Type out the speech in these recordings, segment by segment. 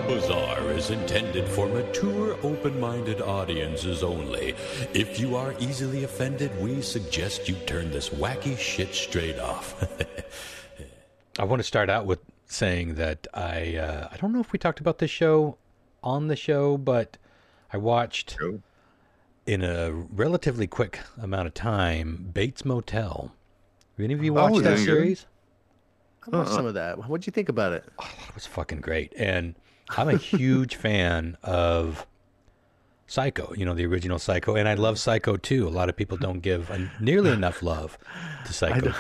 Bizarre is intended for mature, open-minded audiences only. If you are easily offended, we suggest you turn this wacky shit straight off. I want to start out with saying that I don't know if we talked about this show on the show, but I watched in a relatively quick amount of time Bates Motel. Have any of you watched that series? I watched some of that. What'd you think about it? Oh, it was fucking great. And I'm a huge fan of Psycho, the original Psycho. And I love Psycho 2. A lot of people don't give nearly enough love to Psycho 2.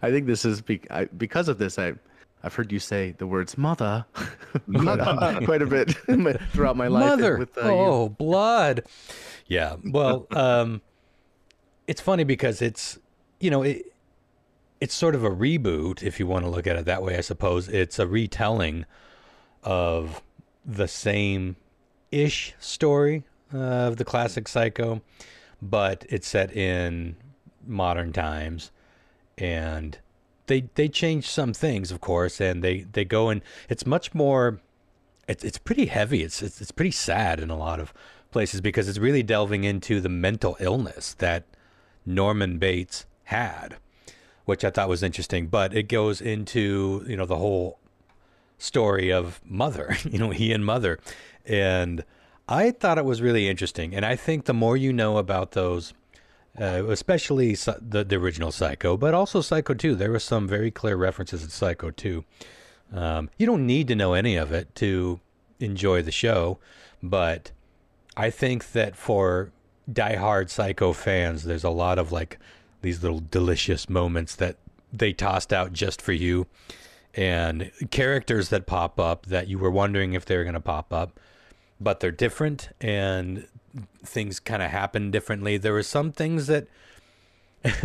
I think this is because of this. I've heard you say the words "mother" quite a bit throughout my life. Mother, blood. Yeah. Well, it's funny because it's sort of a reboot, if you want to look at it that way, I suppose. It's a retelling of the same-ish story of the classic Psycho, but it's set in modern times. And they change some things, of course, and they go in. It's much more. It's pretty heavy. It's pretty sad in a lot of places because it's really delving into the mental illness that Norman Bates had, which I thought was interesting. But it goes into the whole story of Mother, he and Mother, and I thought it was really interesting. And I think the more you know about those. Especially the original Psycho, but also Psycho 2. There were some very clear references in Psycho 2. You don't need to know any of it to enjoy the show, but I think that for diehard Psycho fans, there's a lot of these little delicious moments that they tossed out just for you, and characters that pop up that you were wondering if they were going to pop up, but they're different and things kind of happen differently. There were some things that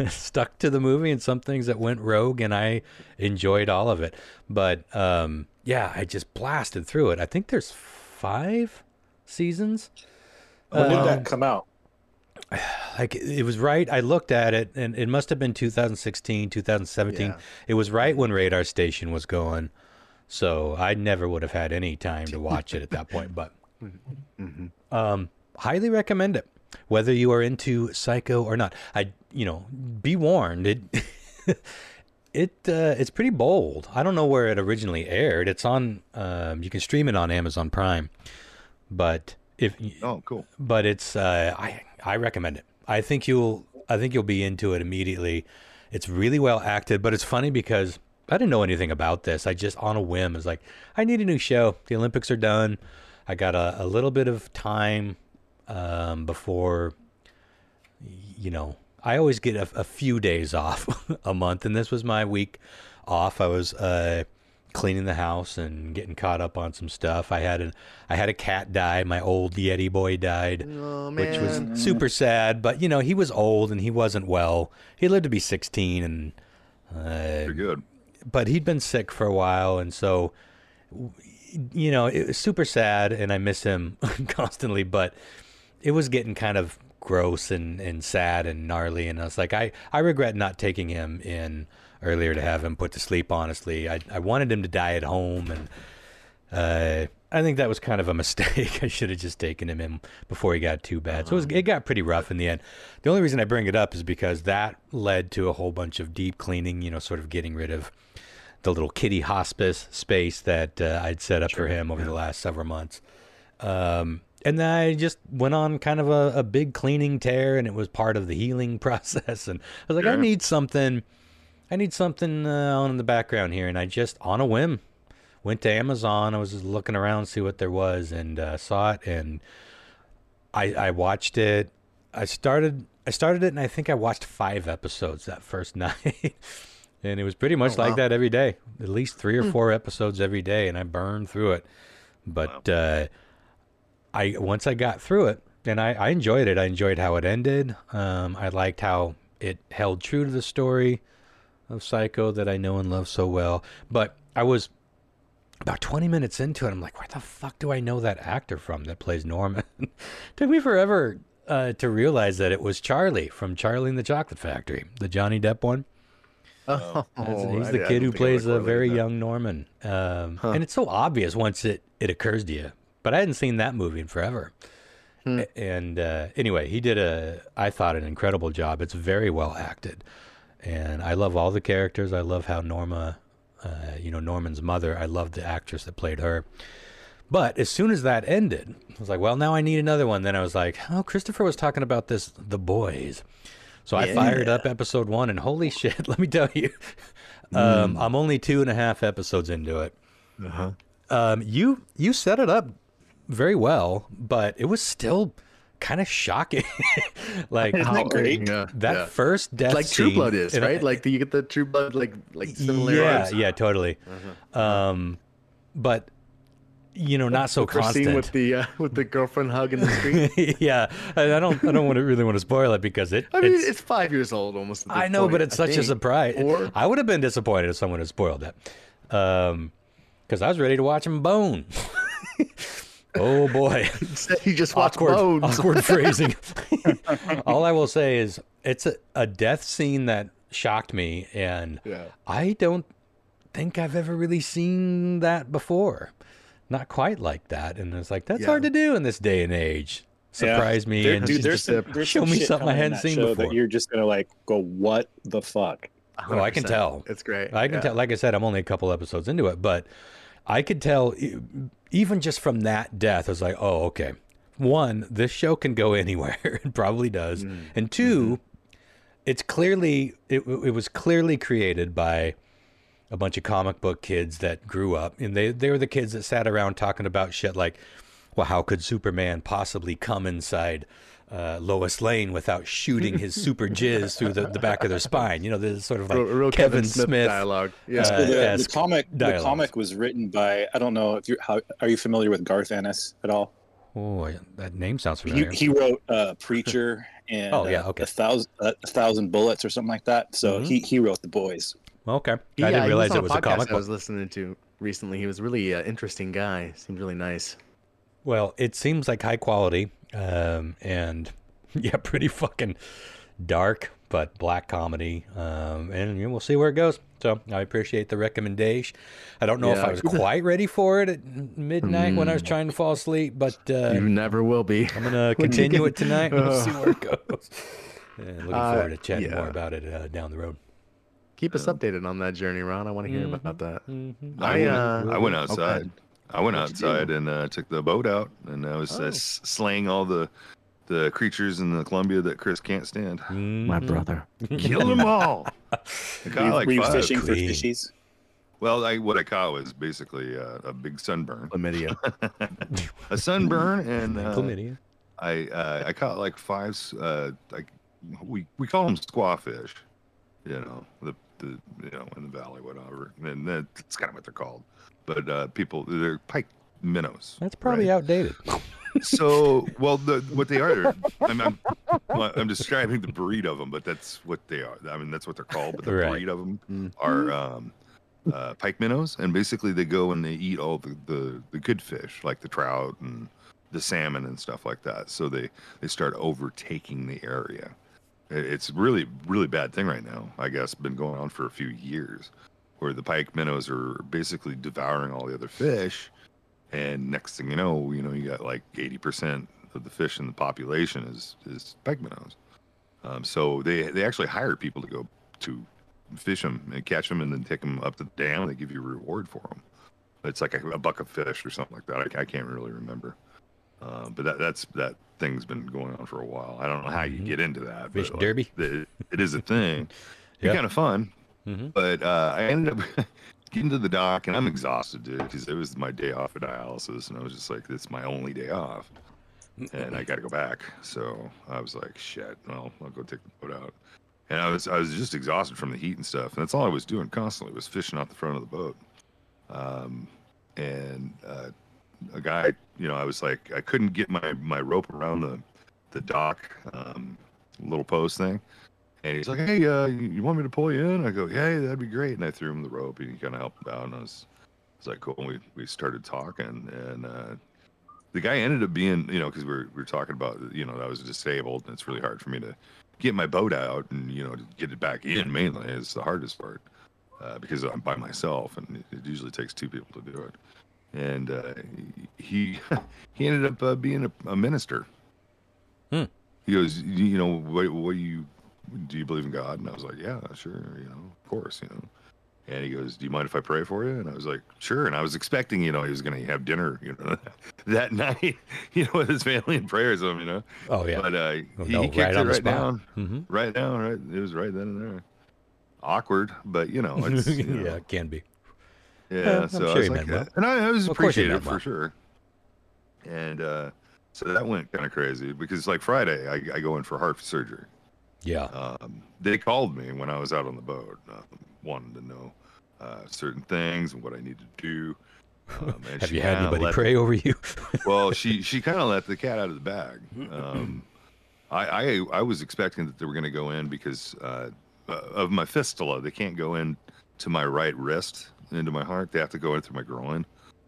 stuck to the movie and some things that went rogue, and I enjoyed all of it. But I just blasted through it. I think there's 5 seasons. When did that come out? It was right. I looked at it, and it must have been 2016, 2017. Yeah. It was right when Radar Station was going, so I never would have had any time to watch it at that point. But highly recommend it, whether you are into Psycho or not. Be warned, it's pretty bold. I don't know where it originally aired. It's on. You can stream it on Amazon Prime, but cool. But it's I recommend it. I think you'll be into it immediately. It's really well acted, but it's funny because I didn't know anything about this. I just on a whim was like, I need a new show. The Olympics are done. I got a little bit of time before, I always get a few days off a month, and this was my week off. I was cleaning the house and getting caught up on some stuff. I had a cat die. My old Yeti boy died, which was super sad. But he was old and he wasn't well. He lived to be 16, and pretty good. But he'd been sick for a while, and so it was super sad, and I miss him constantly. But it was getting kind of gross and sad and gnarly, and I was like, I regret not taking him in earlier to have him put to sleep. Honestly, I wanted him to die at home, and I think that was kind of a mistake. I should have just taken him in before he got too bad. So it got pretty rough in the end. The only reason I bring it up is because that led to a whole bunch of deep cleaning, sort of getting rid of the little kitty hospice space that I'd set up for him over the last several months. And then I just went on kind of a big cleaning tear, and it was part of the healing process. And I was like, I need something on in the background here. And I just, on a whim, went to Amazon. I was just looking around, see what there was, and saw it. And I watched it. I started it, and I think I watched 5 episodes that first night. And it was pretty much like that every day, at least 3 or 4 episodes every day. And I burned through it. But once I got through it, and I enjoyed it. I enjoyed how it ended. I liked how it held true to the story of Psycho that I know and love so well. But I was about 20 minutes into it. I'm like, where the fuck do I know that actor from that plays Norman? Took me forever to realize that it was Charlie from Charlie and the Chocolate Factory, the Johnny Depp one. Oh, He's the kid who plays a very young Norman. And it's so obvious once it occurs to you. But I hadn't seen that movie in forever. And anyway, he did I thought, an incredible job. It's very well acted. And I love all the characters. I love how Norma, Norman's mother, I love the actress that played her. But as soon as that ended, I was like, well, now I need another one. Then I was like, oh, Christopher was talking about this, The Boys. So I fired up episode 1, and holy shit, let me tell you, I'm only 2.5 episodes into it. You set it up very well, but it was still kind of shocking. Like, isn't that great? That first death like scene, True Blood is, right? Like you get the True Blood like similar. Yeah, totally. But not so constant. Scene with the girlfriend hugging the screen. Yeah, I don't really want to spoil it because it's 5 years old almost. I know, but it's such a surprise. I would have been disappointed if someone had spoiled it, because I was ready to watch him bone. Oh boy, he just watched bones. Awkward phrasing. All I will say is it's a death scene that shocked me, and I don't think I've ever really seen that before. Not quite like that, and it's like that's hard to do in this day and age. Surprise me and show me something I hadn't seen before. That you're just gonna go, what the fuck? 100%. Oh, I can tell. It's great. I can tell. Like I said, I'm only a couple episodes into it, but I could tell even just from that death. I was like, oh, okay. 1, this show can go anywhere. It probably does. And 2, it's clearly it was clearly created by a bunch of comic book kids that grew up, and they were the kids that sat around talking about shit like, well, how could Superman possibly come inside Lois Lane without shooting his super jizz through the back of their spine? This sort of like real Kevin Smith dialogue. The comic was written by, I don't know if are you familiar with Garth Ennis at all? Oh, that name sounds familiar. He wrote Preacher and a thousand Bullets or something like that. So he wrote The Boys. Okay. I didn't realize it was a comic book. I was listening to recently. He was really interesting guy. Seemed really nice. Well, it seems like high quality, and pretty fucking dark, but black comedy. And we'll see where it goes. So I appreciate the recommendation. I don't know if I was quite ready for it at midnight when I was trying to fall asleep, but you never will be. I'm gonna continue it tonight. And we'll see where it goes. And looking forward to chatting more about it down the road. Keep us updated on that journey, Ron. I want to hear about that. I went outside. Okay. I went outside and took the boat out, and I was slaying all the creatures in the Columbia that Chris can't stand. My brother. Kill them all. Were you fishing for fishies? Well, what I caught was basically a big sunburn. Chlamydia. A sunburn, and chlamydia. I caught like 5. We call them squawfish. In the valley, whatever, and that's kind of what they're called. But they're pike minnows. That's probably outdated. So, what they are, I'm describing the breed of them, but that's what they are. I mean, that's what they're called, but the breed of them are pike minnows, and basically they go and they eat all the good fish, like the trout and the salmon and stuff like that. So they start overtaking the area. It's really, really bad thing right now. I guess been going on for a few years, where the pike minnows are basically devouring all the other fish, and next thing you know, you got like 80% of the fish in the population is pike minnows. So they actually hire people to go to fish them and catch them, and then take them up to the dam. They give you a reward for them. It's like a buck of fish or something like that. I can't really remember. But that thing's been going on for a while. I don't know how you get into that. Fish derby? It is a thing. It's kind of fun. But I ended up getting to the dock, and I'm exhausted, dude, because it was my day off of dialysis, and I was just like, it's my only day off, and I got to go back. So I was like, shit, well, I'll go take the boat out. And I was just exhausted from the heat and stuff, and that's all I was doing constantly was fishing out the front of the boat. A guy, I was like, I couldn't get my rope around the dock little post thing, and he's like, hey, you want me to pull you in? I go, yeah, that'd be great. And I threw him the rope, and he kind of helped out, and I was like, cool. And we started talking, and the guy ended up being, you know, because we're talking about, you know, I was disabled and it's really hard for me to get my boat out and, you know, to get it back in mainly is the hardest part because I'm by myself and it usually takes two people to do it. And he he ended up being a minister. He goes, you know, what do you believe in God? And I was like, yeah, sure, you know, of course, you know. And he goes, do you mind if I pray for you? And I was like, sure. And I was expecting, you know, he was going to have dinner, you know, that night, you know, with his family and prayers of him, you know. Oh, yeah. But he kicked it right down. Right down, right. It was right then and there. Awkward, but, you know, it's, you know. Yeah, it can be. Yeah, so I was like, and I was appreciative for well. sure. And so that went kind of crazy because like Friday, I go in for heart surgery. Yeah. They called me when I was out on the boat, wanting to know certain things and what I need to do. And Have you had anybody pray over you? Well, she kind of let the cat out of the bag. I was expecting that they were going to go in because of my fistula. They can't go in to my right wrist into my heart. They have to go in through my groin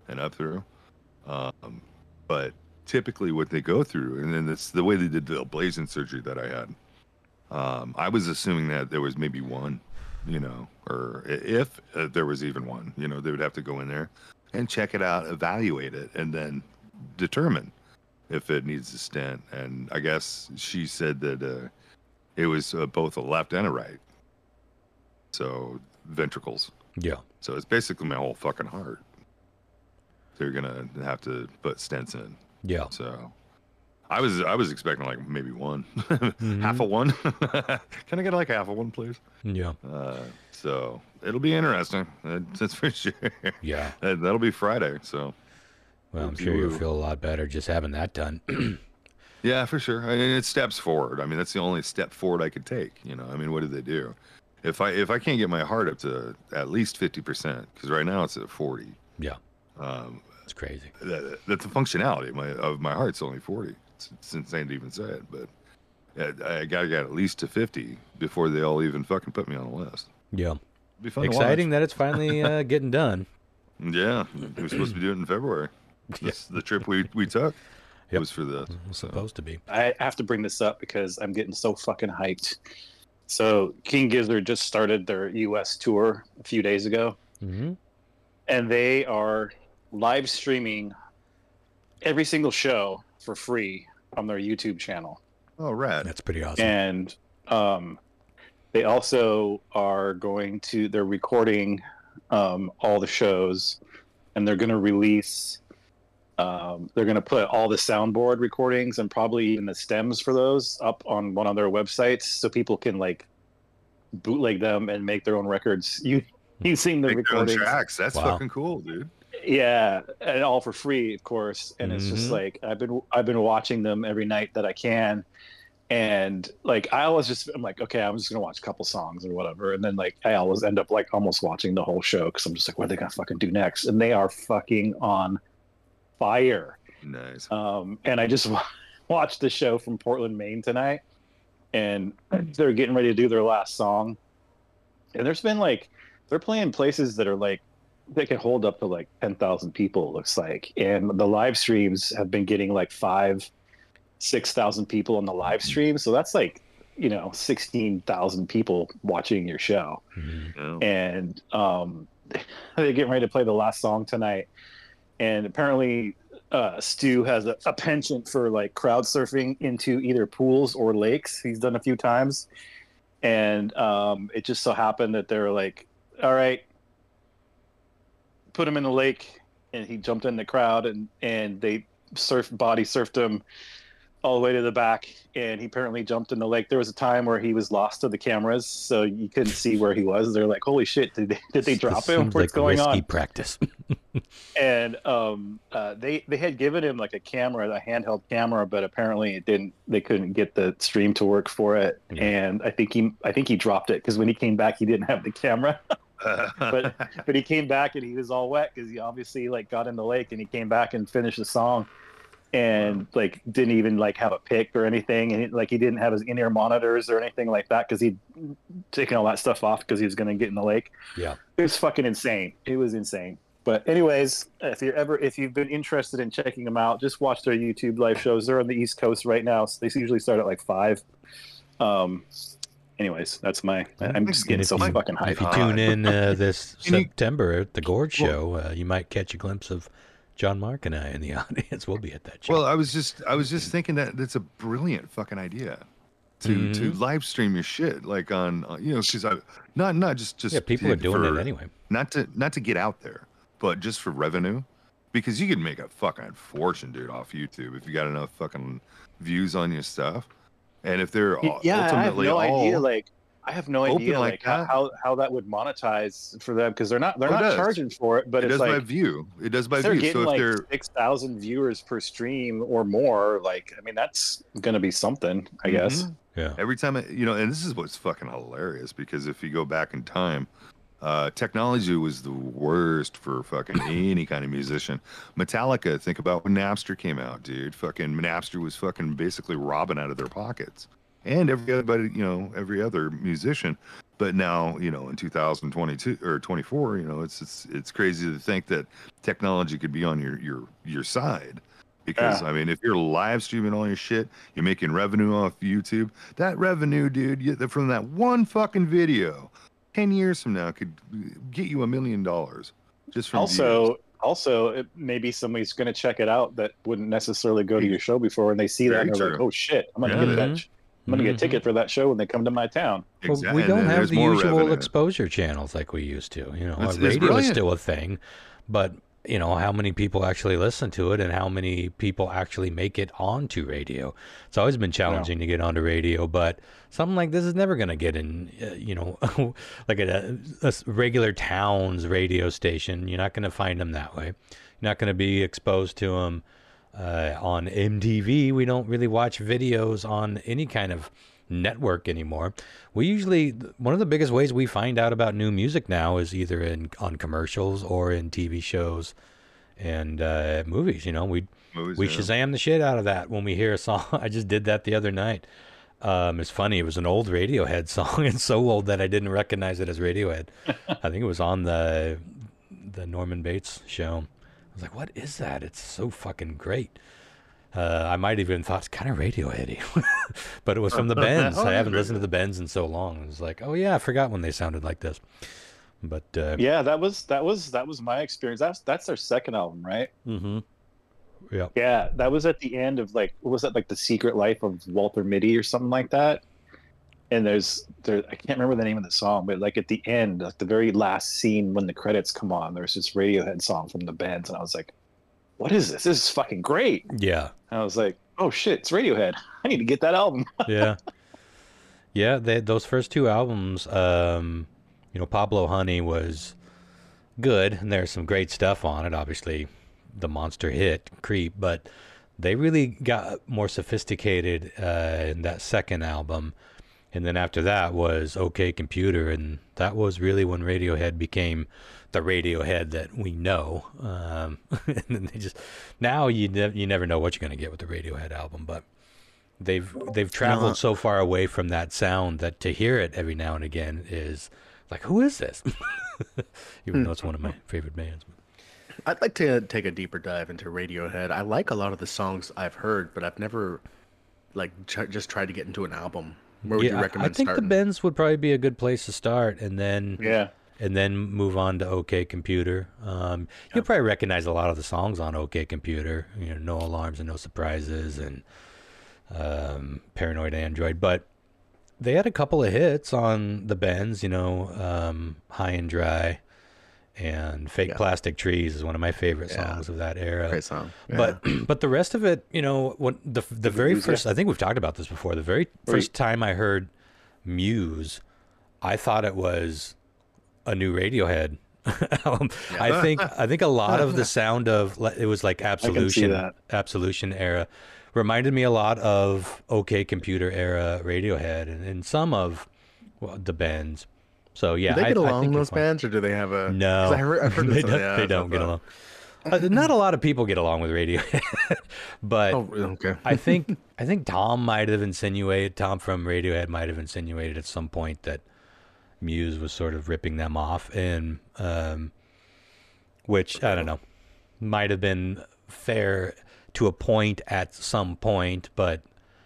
and up through. But typically what they go through, and then it's the way they did the ablation surgery that I had. I was assuming that there was maybe one, you know, or if there was even one, you know, they would have to go in there and check it out, evaluate it, and then determine if it needs a stent. And I guess she said that it was both a left and a right. So ventricles. Yeah. So it's basically my whole fucking heart. They're gonna have to put stents in. Yeah. So I was expecting like maybe one, half a one. Can I get like half a one, please? Yeah. So it'll be interesting. That's for sure. Yeah. That'll be Friday. So. Well, I'm sure you'll feel a lot better just having that done. Yeah, for sure. I mean, it's steps forward. I mean, that's the only step forward I could take. You know, I mean, what did they do? If I can't get my heart up to at least 50%, because right now it's at 40. Yeah. It's crazy. That's the functionality of my heart's only 40. It's insane to even say it, but I gotta get at least to 50 before they'll even fucking put me on the list. Yeah. It'll be fun Exciting that it's finally getting done. Yeah, we were supposed to be doing it in February. The trip we took was for this. It was supposed to be. I have to bring this up because I'm getting so fucking hyped. So King Gizzard just started their U.S. tour a few days ago, and they are live streaming every single show for free on their YouTube channel. Oh, rad. That's pretty awesome. And they also are they're recording all the shows, and they're going to release they're going to put all the soundboard recordings and probably even the stems for those up on one of their websites so people can like bootleg them and make their own records using the recordings. Tracks. That's fucking cool, dude. Yeah, and all for free, of course. And it's just like I've been watching them every night that I can, and like I'm like, okay, I'm just gonna watch a couple songs or whatever, and then like I always end up like almost watching the whole show because I'm just like, what are they gonna fucking do next? And they are fucking on fire. Nice. And I just watched the show from Portland, Maine tonight, and they're getting ready to do their last song, and there's been like they're playing places that are like they can hold up to like 10,000 people, it looks like, and the live streams have been getting like 5,000-6,000 people on the live stream, so that's like, you know, 16,000 people watching your show. And they're getting ready to play the last song tonight, and apparently Stu has a penchant for like crowd surfing into either pools or lakes. He's done a few times, and it just so happened that they're like, all right, put him in the lake, and he jumped in the crowd, and they body surfed him all the way to the back, and he apparently jumped in the lake. There was a time where he was lost to the cameras, so you couldn't see where he was. They're like, holy shit, did they drop him? What's going on? Practice. And they had given him like a handheld camera, but apparently they couldn't get the stream to work for it. And I think he dropped it because when he came back he didn't have the camera. but he came back and he was all wet because he obviously like got in the lake, and he came back and finished the song, and like didn't even like have a pick or anything, and he didn't have his in-ear monitors or anything like that because he'd taken all that stuff off because he was going to get in the lake. Yeah, it was fucking insane. It was insane. But anyways, if you've been interested in checking them out, just watch their YouTube live shows. They're on the East Coast right now, so they usually start at like 5. Anyways, that's I'm just getting so fucking hyped. If you tune in this September at the Gorge Show, you might catch a glimpse of John Mark and I in the audience. We'll be at that show. Well, I was just thinking that that's a brilliant fucking idea to live stream your shit, like on because not just people are doing it anyway. Not to get out there, but just for revenue, because you could make a fucking fortune, dude, off YouTube if you got enough fucking views on your stuff. And if they're ultimately I have no idea like how that would monetize for them, because they're not charging for it, but it it's does like by view. It does by they're view. getting So if like 6,000 viewers per stream or more, like I mean that's gonna be something, I guess. Yeah. Every time and this is what's fucking hilarious, because if you go back in time, technology was the worst for fucking any kind of musician. Metallica, think about when Napster came out, dude. Fucking Napster was fucking basically robbing out of their pockets. And everybody, every other musician. But now, in 2022 or 24, it's crazy to think that technology could be on your side. Because I mean, if you're live streaming all your shit, you're making revenue off YouTube. That revenue, dude, from that one fucking video, 10 years from now could get you $1 million just from views. Also, maybe somebody's going to check it out that wouldn't necessarily go to your show before, and they see that and they're like, "Oh shit, I'm going to get that. I'm going to get a ticket for that show when they come to my town." Exactly. Well, we don't have the usual exposure channels like we used to. Radio is still a thing, but how many people actually listen to it and how many people actually make it onto radio. It's always been challenging to get onto radio, but something like this is never going to get in, like a regular town's radio station. You're not going to find them that way. You're not going to be exposed to them on MTV. We don't really watch videos on any kind of network anymore. We usually, one of the biggest ways we find out about new music now is either on commercials or in TV shows and movies. We Shazam the shit out of that when we hear a song. I just did that the other night. It's funny, it was an old Radiohead song. It's so old that I didn't recognize it as Radiohead. I think it was on the Norman Bates show. I was like, what is that? It's so fucking great. I might even thought it's kind of Radioheady, but it was from the Bends. I haven't listened to the Bends in so long. It was like, oh yeah, I forgot when they sounded like this. But yeah, that was my experience. That's their second album, right? Mm-hmm. Yeah. Yeah, that was at the end of what was that, like The Secret Life of Walter Mitty or something like that. And I can't remember the name of the song, but like at the end, like the very last scene when the credits come on, there's this Radiohead song from the Bends, and I was like, what is this? This is fucking great. Yeah. And I was like, oh shit, it's Radiohead. I need to get that album. Yeah. Yeah, those first two albums, Pablo Honey was good, and there's some great stuff on it. Obviously, the monster hit, Creep, but they really got more sophisticated in that second album. And then after that was OK Computer, and that was really when Radiohead became the Radiohead that we know. And then now you never know what you're going to get with the Radiohead album, but they've traveled so far away from that sound that to hear it every now and again is like, who is this? Even though it's one of my favorite bands. I'd like to take a deeper dive into Radiohead. I like a lot of the songs I've heard, but I've never just tried to get into an album. Where would you recommend I think starting? the Bends would probably be a good place to start, and then move on to OK Computer. You'll probably recognize a lot of the songs on OK Computer. No Alarms and No Surprises and Paranoid Android, but they had a couple of hits on the Bends. High and Dry and Fake Plastic Trees is one of my favorite songs of that era. Great song. Yeah. But the rest of it, when the very first, I think we've talked about this before. The very first time I heard Muse, I thought it was a new Radiohead album. I think a lot of the sound of it was like Absolution era reminded me a lot of OK Computer era Radiohead and some of the Bends. So yeah, do they get along, those bands, or do they have a? No, I've heard they don't get along. Not a lot of people get along with Radiohead, but I think Tom from Radiohead might have insinuated at some point that Muse was sort of ripping them off, and which I don't know, might have been fair to a point at some point, but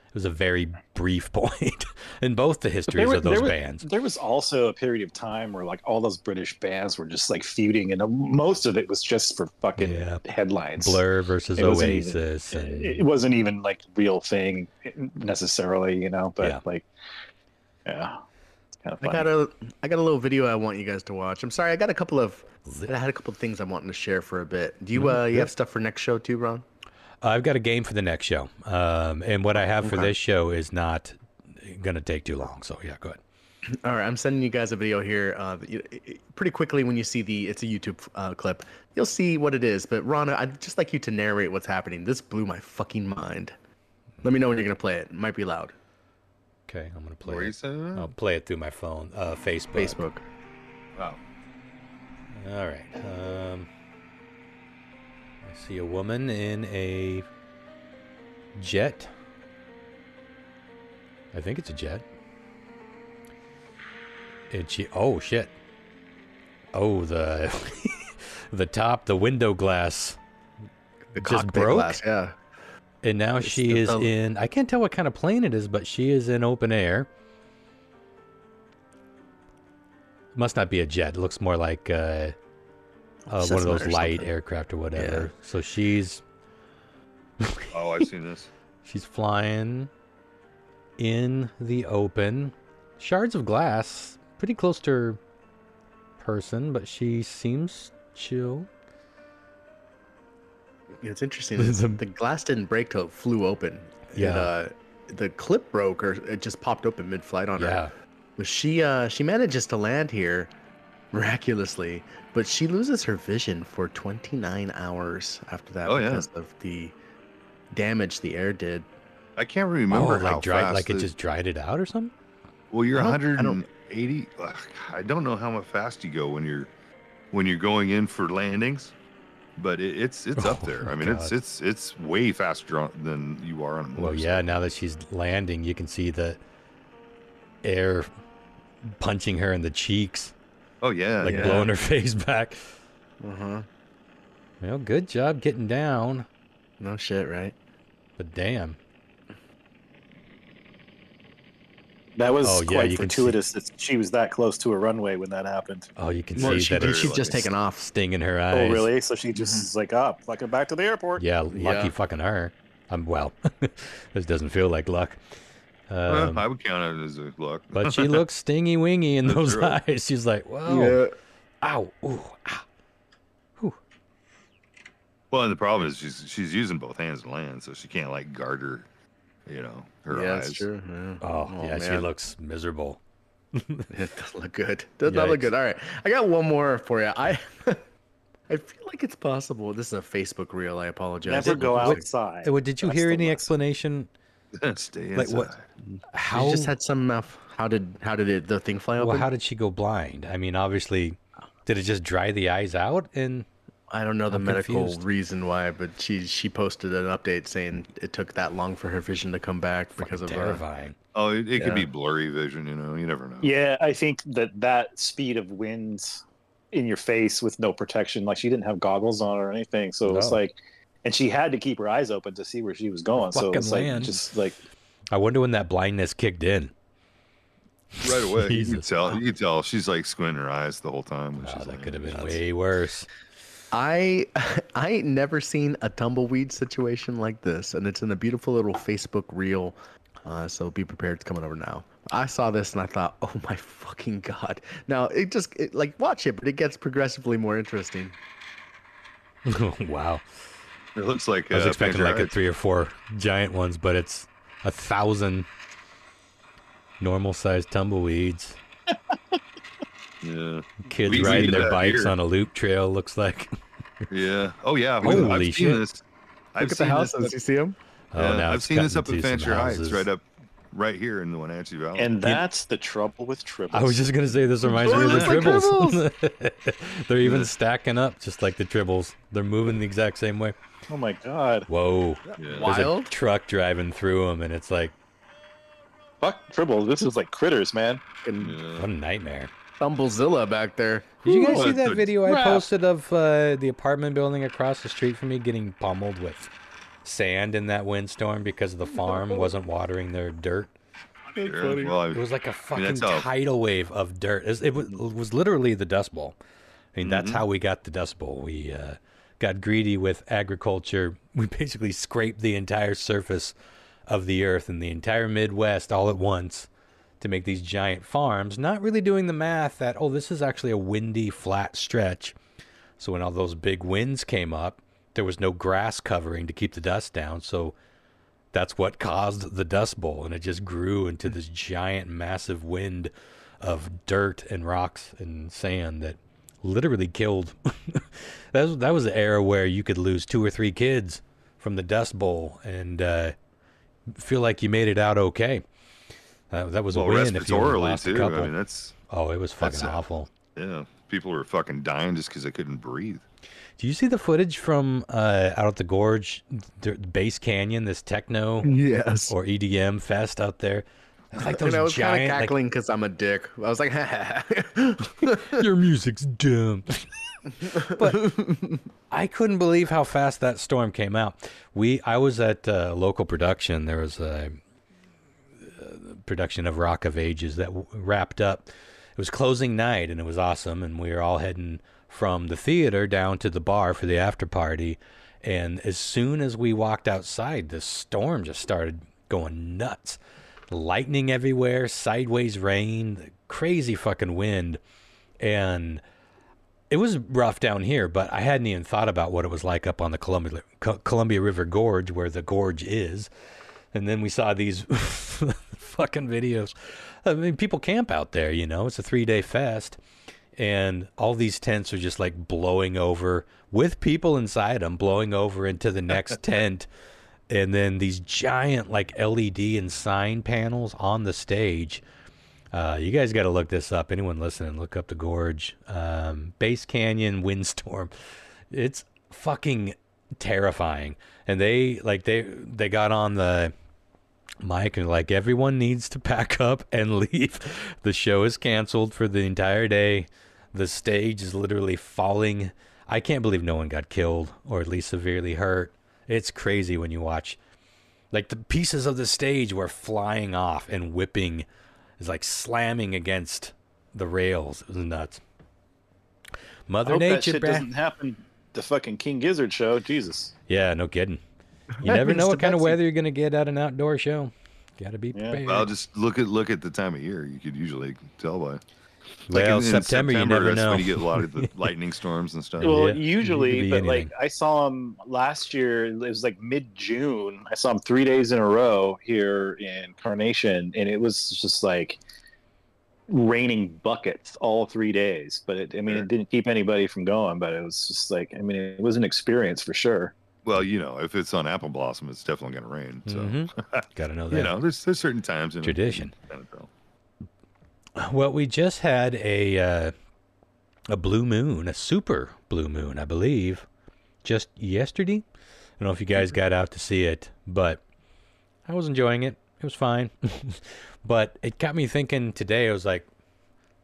it was a very brief point in both the histories of those bands. There was also a period of time where like all those British bands were just like feuding, and most of it was just for fucking headlines. Blur versus Oasis. It wasn't even like real thing necessarily, you know. But like, yeah, it's kind of fun. I got a little video I want you guys to watch. I'm sorry, I had a couple of things I wanted to share for a bit. Do you you have stuff for next show too, Ron? I've got a game for the next show, and what I have for this show is not going to take too long. So yeah, go ahead. All right, I'm sending you guys a video here. Pretty quickly, when you see it's a YouTube clip, you'll see what it is. But Ron, I'd just like you to narrate what's happening. This blew my fucking mind. Let me know when you're gonna play it. It might be loud. Okay, I'm gonna play Where it. you saying that? I'll play it through my phone, Facebook. Wow. All right. I see a woman in a jet. I think it's a jet. And oh shit. Oh, the the window glass just broke. Glass, yeah. And now she is in, I can't tell what kind of plane it is, but she is in open air. Must not be a jet. It looks more like one of those light aircraft or whatever. Yeah. So she's... Oh, I've seen this. She's flying in the open. Shards of glass. Pretty close to her person, but she seems chill. Yeah, it's interesting. The glass didn't break till it flew open. Yeah. And, the clip broke, or it just popped open mid-flight on her. Yeah. But she manages to land here miraculously, but she loses her vision for 29 hours after that because of the damage the air did. I can't remember how fast. Like it just dried it out or something? Well, you're 180. I don't know how fast you go when you're going in for landings, but it's up there. I mean, it's way faster than you are on a motorcycle. Well, yeah. Now that she's landing, you can see the air punching her in the cheeks. Oh yeah, like blowing her face back. Uh-huh. Well, good job getting down. No shit, right? But damn. That was quite fortuitous that she was that close to a runway when that happened. Oh, you can see that she's just taken off, sting in her eyes. Oh, really? So she just is like, fucking back to the airport. Yeah, lucky fucking her. Well, this doesn't feel like luck. I would count it as a luck. But she looks stingy wingy in those eyes. She's like, whoa. Yeah. Ow. Ooh. Ow. Ooh. Well, and the problem is she's using both hands to land, so she can't like guard her, her eyes. Yeah, that's true. Yeah. Oh yeah, man. She looks miserable. It doesn't look good. Does not look good. All right, I got one more for you. I feel like it's possible. This is a Facebook reel. I apologize. Never go outside. Did you hear any explanation? Stay inside. Like what? How? She just had some. How did the thing fly open? Well, how did she go blind? I mean, obviously, did it just dry the eyes out? And I don't know the medical reason why, but she posted an update saying it took that long for her vision to come back because of terrifying. It could be blurry vision. You never know. Yeah, I think that speed of winds in your face with no protection, like she didn't have goggles on or anything, so it was like. And she had to keep her eyes open to see where she was going. So it's like, just like... I wonder when that blindness kicked in. Right away. You can tell she's like squinting her eyes the whole time. That could have been way worse. I ain't never seen a tumbleweed situation like this. And it's in a beautiful little Facebook reel. So be prepared. It's coming over now. I saw this and I thought, oh my fucking God. Now, watch it, but it gets progressively more interesting. Wow. It looks like I was expecting like a 3 or 4 giant ones, but it's 1,000 normal-sized tumbleweeds. Yeah, kids riding their bikes on a loop trail. Looks like. Yeah. Oh yeah. Holy shit! Look at the houses. You see them? Oh, now I've seen this up at Fancher Heights, right here in the Wenatchee Valley. And that's the trouble with tribbles. I was just gonna say this reminds me of the tribbles. They're even stacking up just like the tribbles. They're moving the exact same way. Oh my God! Whoa! Yeah. There's a truck driving through them, and it's like, fuck tribbles. This is like critters, man. What a nightmare. Tumblezilla back there. Did you guys Ooh, see that it's video I crap. posted of the apartment building across the street from me getting pummeled with sand in that windstorm because the farm wasn't watering their dirt? Sure. Well, It was like a fucking that's how- tidal wave of dirt. It was literally the Dust Bowl. I mean, that's how we got the Dust Bowl. We got greedy with agriculture. We basically scraped the entire surface of the earth and the entire Midwest all at once to make these giant farms, not really doing the math that, oh, this is actually a windy, flat stretch. So when all those big winds came up, there was no grass covering to keep the dust down. So that's what caused the Dust Bowl, and it just grew into this giant, massive wind of dirt and rocks and sand that literally killed. That was the era where you could lose 2 or 3 kids from the Dust Bowl and feel like you made it out okay. That was a win if you only respiratorily lost a too. couple. I mean, that's Oh, it was fucking that's, awful. yeah. People were fucking dying just because they couldn't breathe. Do you see the footage from out at the gorge, the base canyon, this techno Yes. or EDM fest out there? It's like those And I was kind of giant, cackling because I'm a dick. I was like, your music's dumb. But I couldn't believe how fast that storm came out. I was at local production. There was a production of Rock of Ages that wrapped up. It was closing night, and it was awesome. And we were all heading from the theater down to the bar for the after party. And as soon as we walked outside, the storm just started going nuts. Lightning everywhere, sideways rain, crazy fucking wind. And it was rough down here, but I hadn't even thought about what it was like up on the Columbia River Gorge, where the gorge is. And then we saw these fucking videos. I mean, people camp out there, you know. It's a 3-day fest. And all these tents are just like blowing over with people inside them, blowing over into the next tent. And then these giant like LED and sign panels on the stage. You guys got to look this up. Anyone listening, look up the gorge. Base Canyon windstorm. It's fucking terrifying. And they got on the mic and like, everyone needs to pack up and leave. The show is canceled for the entire day. The stage is literally falling. I can't believe no one got killed or at least severely hurt. It's crazy when you watch. Like, the pieces of the stage were flying off and whipping. It's like slamming against the rails. It was nuts. Mother I hope that Nature, shit doesn't happen to fucking King Gizzard show. Jesus. Yeah, no kidding. You never know what kind of weather you're going to get at an outdoor show. Got to be prepared. Well, just look at the time of year. You could usually tell by. Well, in September, you never that's know. when you get a lot of the lightning storms and stuff. Well, Yeah, it could usually, be but anything. like I saw him last year. It was like mid-June. I saw him 3 days in a row here in Carnation, and it was just like raining buckets all 3 days. But it didn't keep anybody from going. But it was just like, it was an experience for sure. Well, if it's on apple blossom, it's definitely going to rain. So, Got to know that. there's certain times in Tradition. Kind of tell. Well, we just had a blue moon, a super blue moon, I believe, just yesterday. I don't know if you guys got out to see it, but I was enjoying it. It was fine. But it got me thinking today. I was like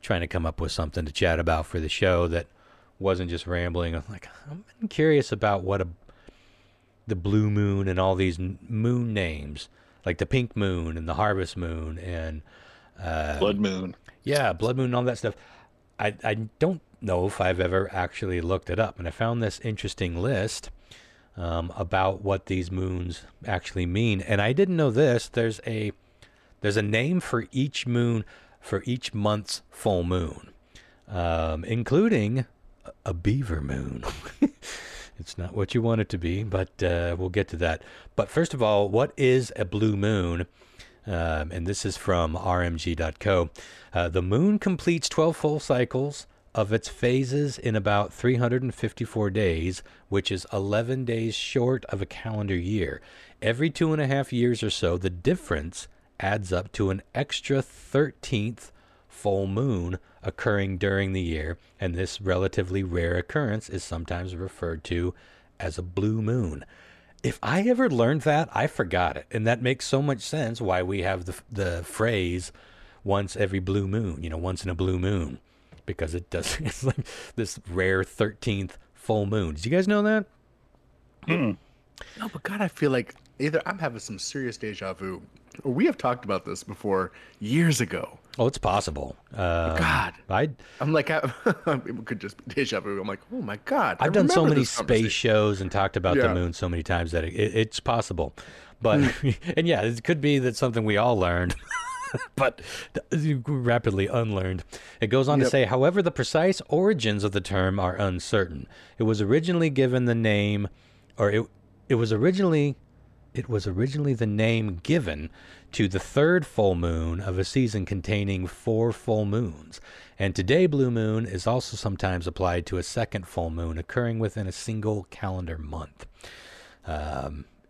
trying to come up with something to chat about for the show that wasn't just rambling. I'm like, I'm curious about what the blue moon and all these moon names, like the pink moon and the harvest moon and Blood moon. yeah, blood moon and all that stuff. I don't know if I've ever actually looked it up, and I found this interesting list about what these moons actually mean. And I didn't know this. There's a name for each moon, for each month's full moon, including a beaver moon. It's not what you want it to be, but we'll get to that. But first of all, what is a blue moon? And this is from rmg.co. The moon completes 12 full cycles of its phases in about 354 days, which is 11 days short of a calendar year. Every 2.5 years or so, the difference adds up to an extra 13th full moon occurring during the year, and this relatively rare occurrence is sometimes referred to as a blue moon. If I ever learned that, I forgot it. And that makes so much sense why we have the phrase once every blue moon, once in a blue moon. because it does. It's like this rare 13th full moon. Did you guys know that? Mm. No, but God, I feel like either I'm having some serious deja vu, or we have talked about this before years ago. Oh, it's possible. God, I'm like, it could just be deja vu. I'm like, oh my God. I've done so many space shows and talked about the moon so many times that it's possible. But, and yeah, it could be that something we all learned, but rapidly unlearned. It goes on to say, however, the precise origins of the term are uncertain. It was originally given the name, or it was originally the name given to the third full moon of a season containing 4 full moons. And today, blue moon is also sometimes applied to a second full moon occurring within a single calendar month.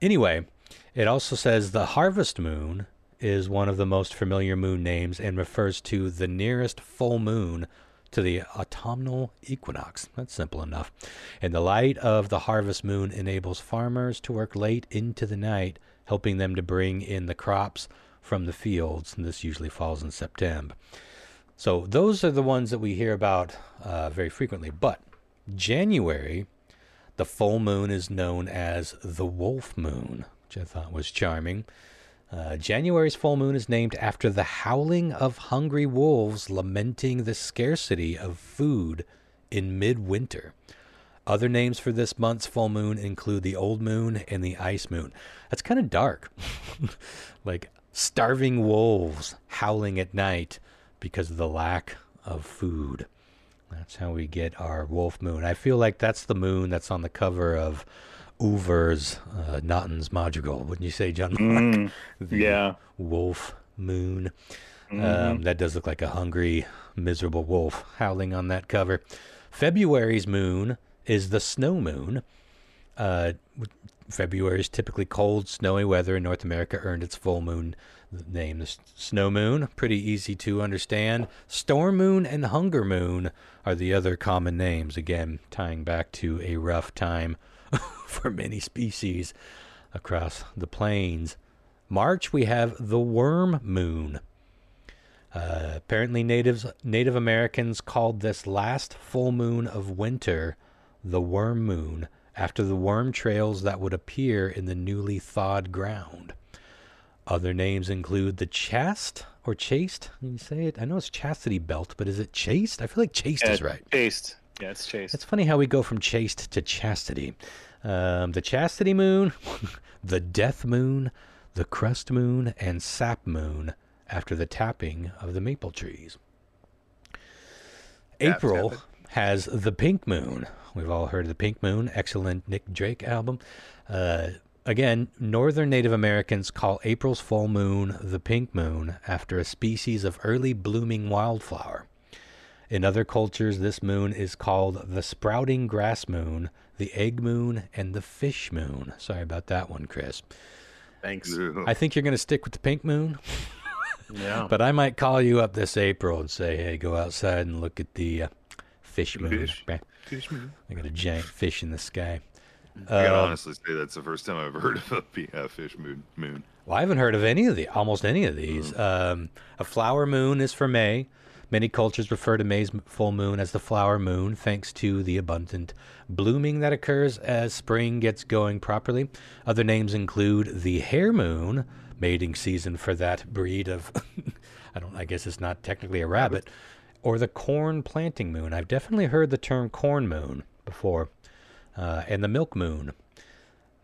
Anyway, it also says the harvest moon is one of the most familiar moon names and refers to the nearest full moon to the autumnal equinox. That's simple enough. And the light of the harvest moon enables farmers to work late into the night, helping them to bring in the crops from the fields. And this usually falls in September. So those are the ones that we hear about very frequently. But January, the full moon is known as the wolf moon, which I thought was charming. January's full moon is named after the howling of hungry wolves lamenting the scarcity of food in midwinter. Other names for this month's full moon include the old moon and the ice moon. That's kind of dark. Like starving wolves howling at night because of the lack of food. That's how we get our wolf moon. I feel like that's the moon that's on the cover of Uver's Naughton's Madrigal, wouldn't you say, John Mark? Yeah. Wolf moon. That does look like a hungry, miserable wolf howling on that cover. February's moon is the snow moon. February is typically cold, snowy weather in North America earned its full moon name, the snow moon. Pretty easy to understand. Storm moon and hunger moon are the other common names, again, tying back to a rough time for many species across the plains. March, we have the worm moon. Apparently Native Americans called this last full moon of winter the worm moon, after the worm trails that would appear in the newly thawed ground. Other names include the chaste or chaste. Can you say it? I know it's chastity belt, but is it chaste? I feel like chaste is right. Chaste. Yeah, it's chaste. It's funny how we go from chaste to chastity. The chastity moon, the death moon, the crust moon, and sap moon after the tapping of the maple trees. April has the pink moon. We've all heard of the pink moon. Excellent Nick Drake album. Again, northern Native Americans call April's full moon the pink moon after a species of early blooming wildflower. In other cultures, this moon is called the sprouting grass moon, the egg moon, and the fish moon. Sorry about that one, Chris. Thanks. I think you're going to stick with the pink moon. Yeah. But I might call you up this April and say, hey, go outside and look at the fish moon. Fish moon. I got a giant fish in the sky. I gotta honestly say that's the first time I've heard of a fish moon. Well, I haven't heard of almost any of these. A flower moon is for May. Many cultures refer to May's full moon as the flower moon, thanks to the abundant blooming that occurs as spring gets going properly. Other names include the hare moon, mating season for that breed of, I guess it's not technically a rabbit, or the corn planting moon. I've definitely heard the term corn moon before, and the milk moon.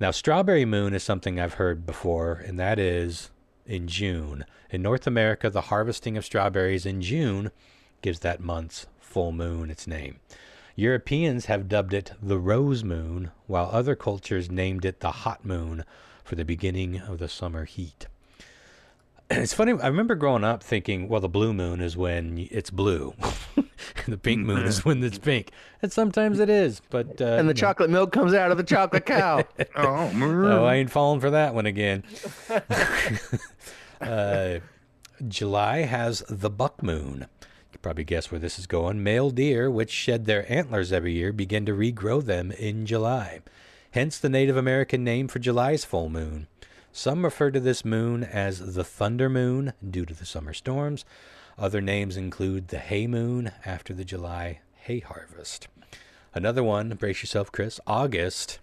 Now, strawberry moon is something I've heard before, and that is in June. In North America, the harvesting of strawberries in June gives that month's full moon its name. Europeans have dubbed it the rose moon, while other cultures named it the hot moon for the beginning of the summer heat. It's funny, I remember growing up thinking, well, the blue moon is when it's blue. The pink moon is when it's pink. And sometimes it is, but... and the chocolate milk comes out of the chocolate cow. Oh, I ain't falling for that one again. July has the buck moon. You can probably guess where this is going. Male deer, which shed their antlers every year, begin to regrow them in July. Hence the Native American name for July's full moon. Some refer to this moon as the thunder moon due to the summer storms. Other names include the hay moon after the July hay harvest. Another one, brace yourself, Chris, August.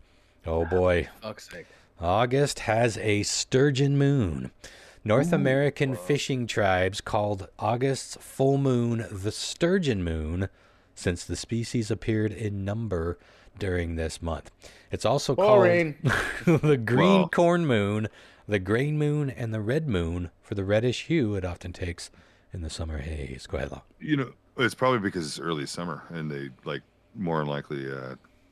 Oh boy. Fuck's sake. August has a sturgeon moon. North American fishing tribes called August's full moon the sturgeon moon, since the species appeared in number during this month. It's also called the green corn moon, the grain moon, and the red moon for the reddish hue it often takes in the summer haze. Go ahead, Lo. You know, it's probably because it's early summer and they more than likely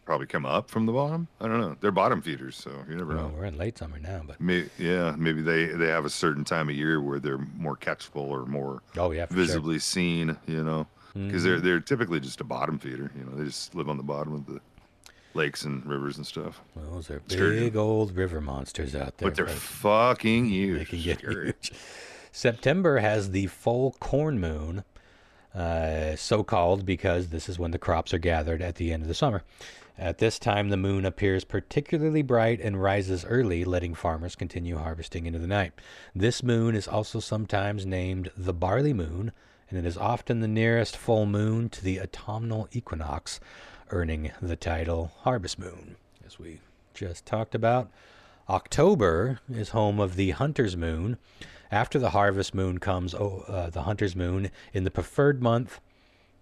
probably come up from the bottom. I don't know. They're bottom feeders, so you never know. We're in late summer now, but maybe they have a certain time of year where they're more catchable or more visibly seen. You know, because they're typically just a bottom feeder. You know, they just live on the bottom of the lakes and rivers and stuff. Well, those are big old river monsters out there. But they're fucking huge. They can get huge. September has the full corn moon, so called because this is when the crops are gathered at the end of the summer. At this time, the moon appears particularly bright and rises early, letting farmers continue harvesting into the night. This moon is also sometimes named the barley moon, and it is often the nearest full moon to the autumnal equinox, earning the title harvest moon. As we just talked about, October is home of the hunter's moon. After the harvest moon comes the hunter's moon in the preferred month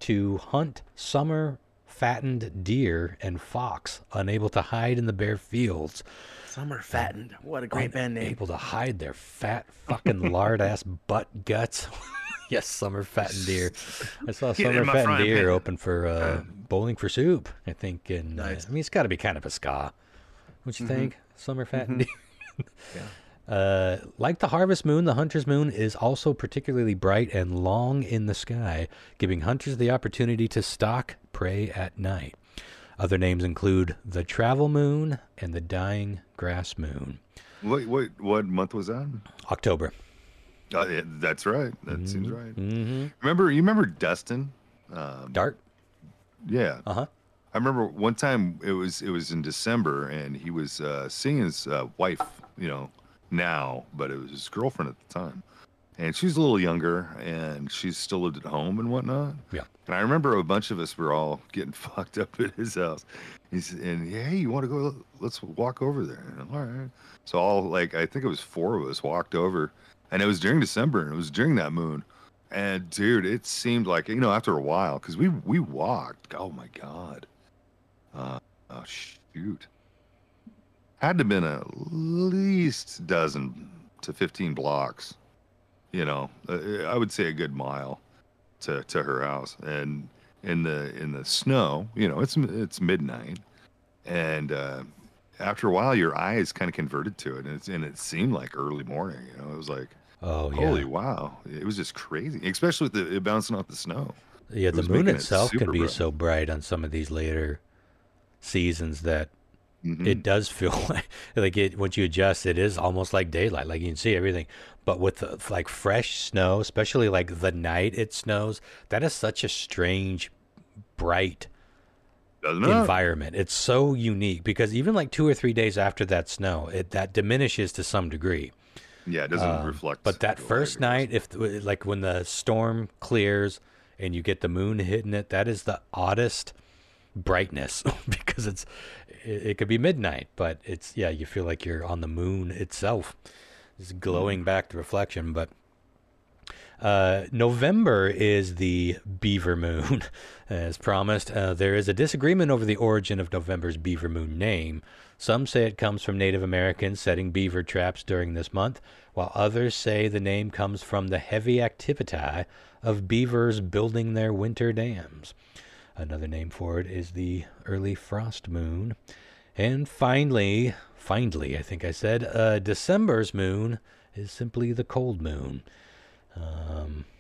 to hunt summer fattened deer and fox, unable to hide in the bare fields. Summer fattened. What a great band name. Able to hide their fat fucking lard-ass butt guts. Yes, summer fattened deer. I saw summer fattened deer open for Bowling for Soup, I think. And I mean, it's got to be kind of a ska. What you think? Summer fattened deer. Like the harvest moon, the hunter's moon is also particularly bright and long in the sky, giving hunters the opportunity to stalk prey at night. Other names include the travel moon and the dying grass moon. What month was that? October. Yeah, that's right. That seems right. You remember Dustin? Dart? Yeah. Uh-huh. I remember one time it was in December and he was seeing his wife, you know, now, but it was his girlfriend at the time. And she was a little younger and she still lived at home and whatnot. Yeah. And I remember a bunch of us were all getting fucked up at his house. Hey, you want to go? Let's walk over there. And I'm, all right. So I think it was 4 of us walked over, and it was during December and it was during that moon. And dude, it seemed like, you know, after a while, because we walked, oh my God. Oh shoot. Had to have been at least dozen to 15 blocks, you know, I would say a good mile to her house. And in the snow, you know, it's midnight. And after a while, your eyes kind of converted to it. And it seemed like early morning, you know, it was like, holy wow. It was just crazy, especially with it bouncing off the snow. Yeah, the moon itself can be so bright on some of these later seasons that it does feel like it, once you adjust, it is almost like daylight. Like you can see everything. But with like fresh snow, especially like the night it snows, that is such a strange, bright environment. It's so unique because even like 2 or 3 days after that snow, that diminishes to some degree. Yeah, it doesn't reflect. But that first night, like when the storm clears and you get the moon hitting it, that is the oddest brightness because it could be midnight, but you feel like you're on the moon itself. It's glowing back the reflection. But November is the beaver moon, as promised. There is a disagreement over the origin of November's beaver moon name. Some say it comes from Native Americans setting beaver traps during this month, while others say the name comes from the heavy activity of beavers building their winter dams. Another name for it is the early frost moon. And finally, I think I said, December's moon is simply the cold moon.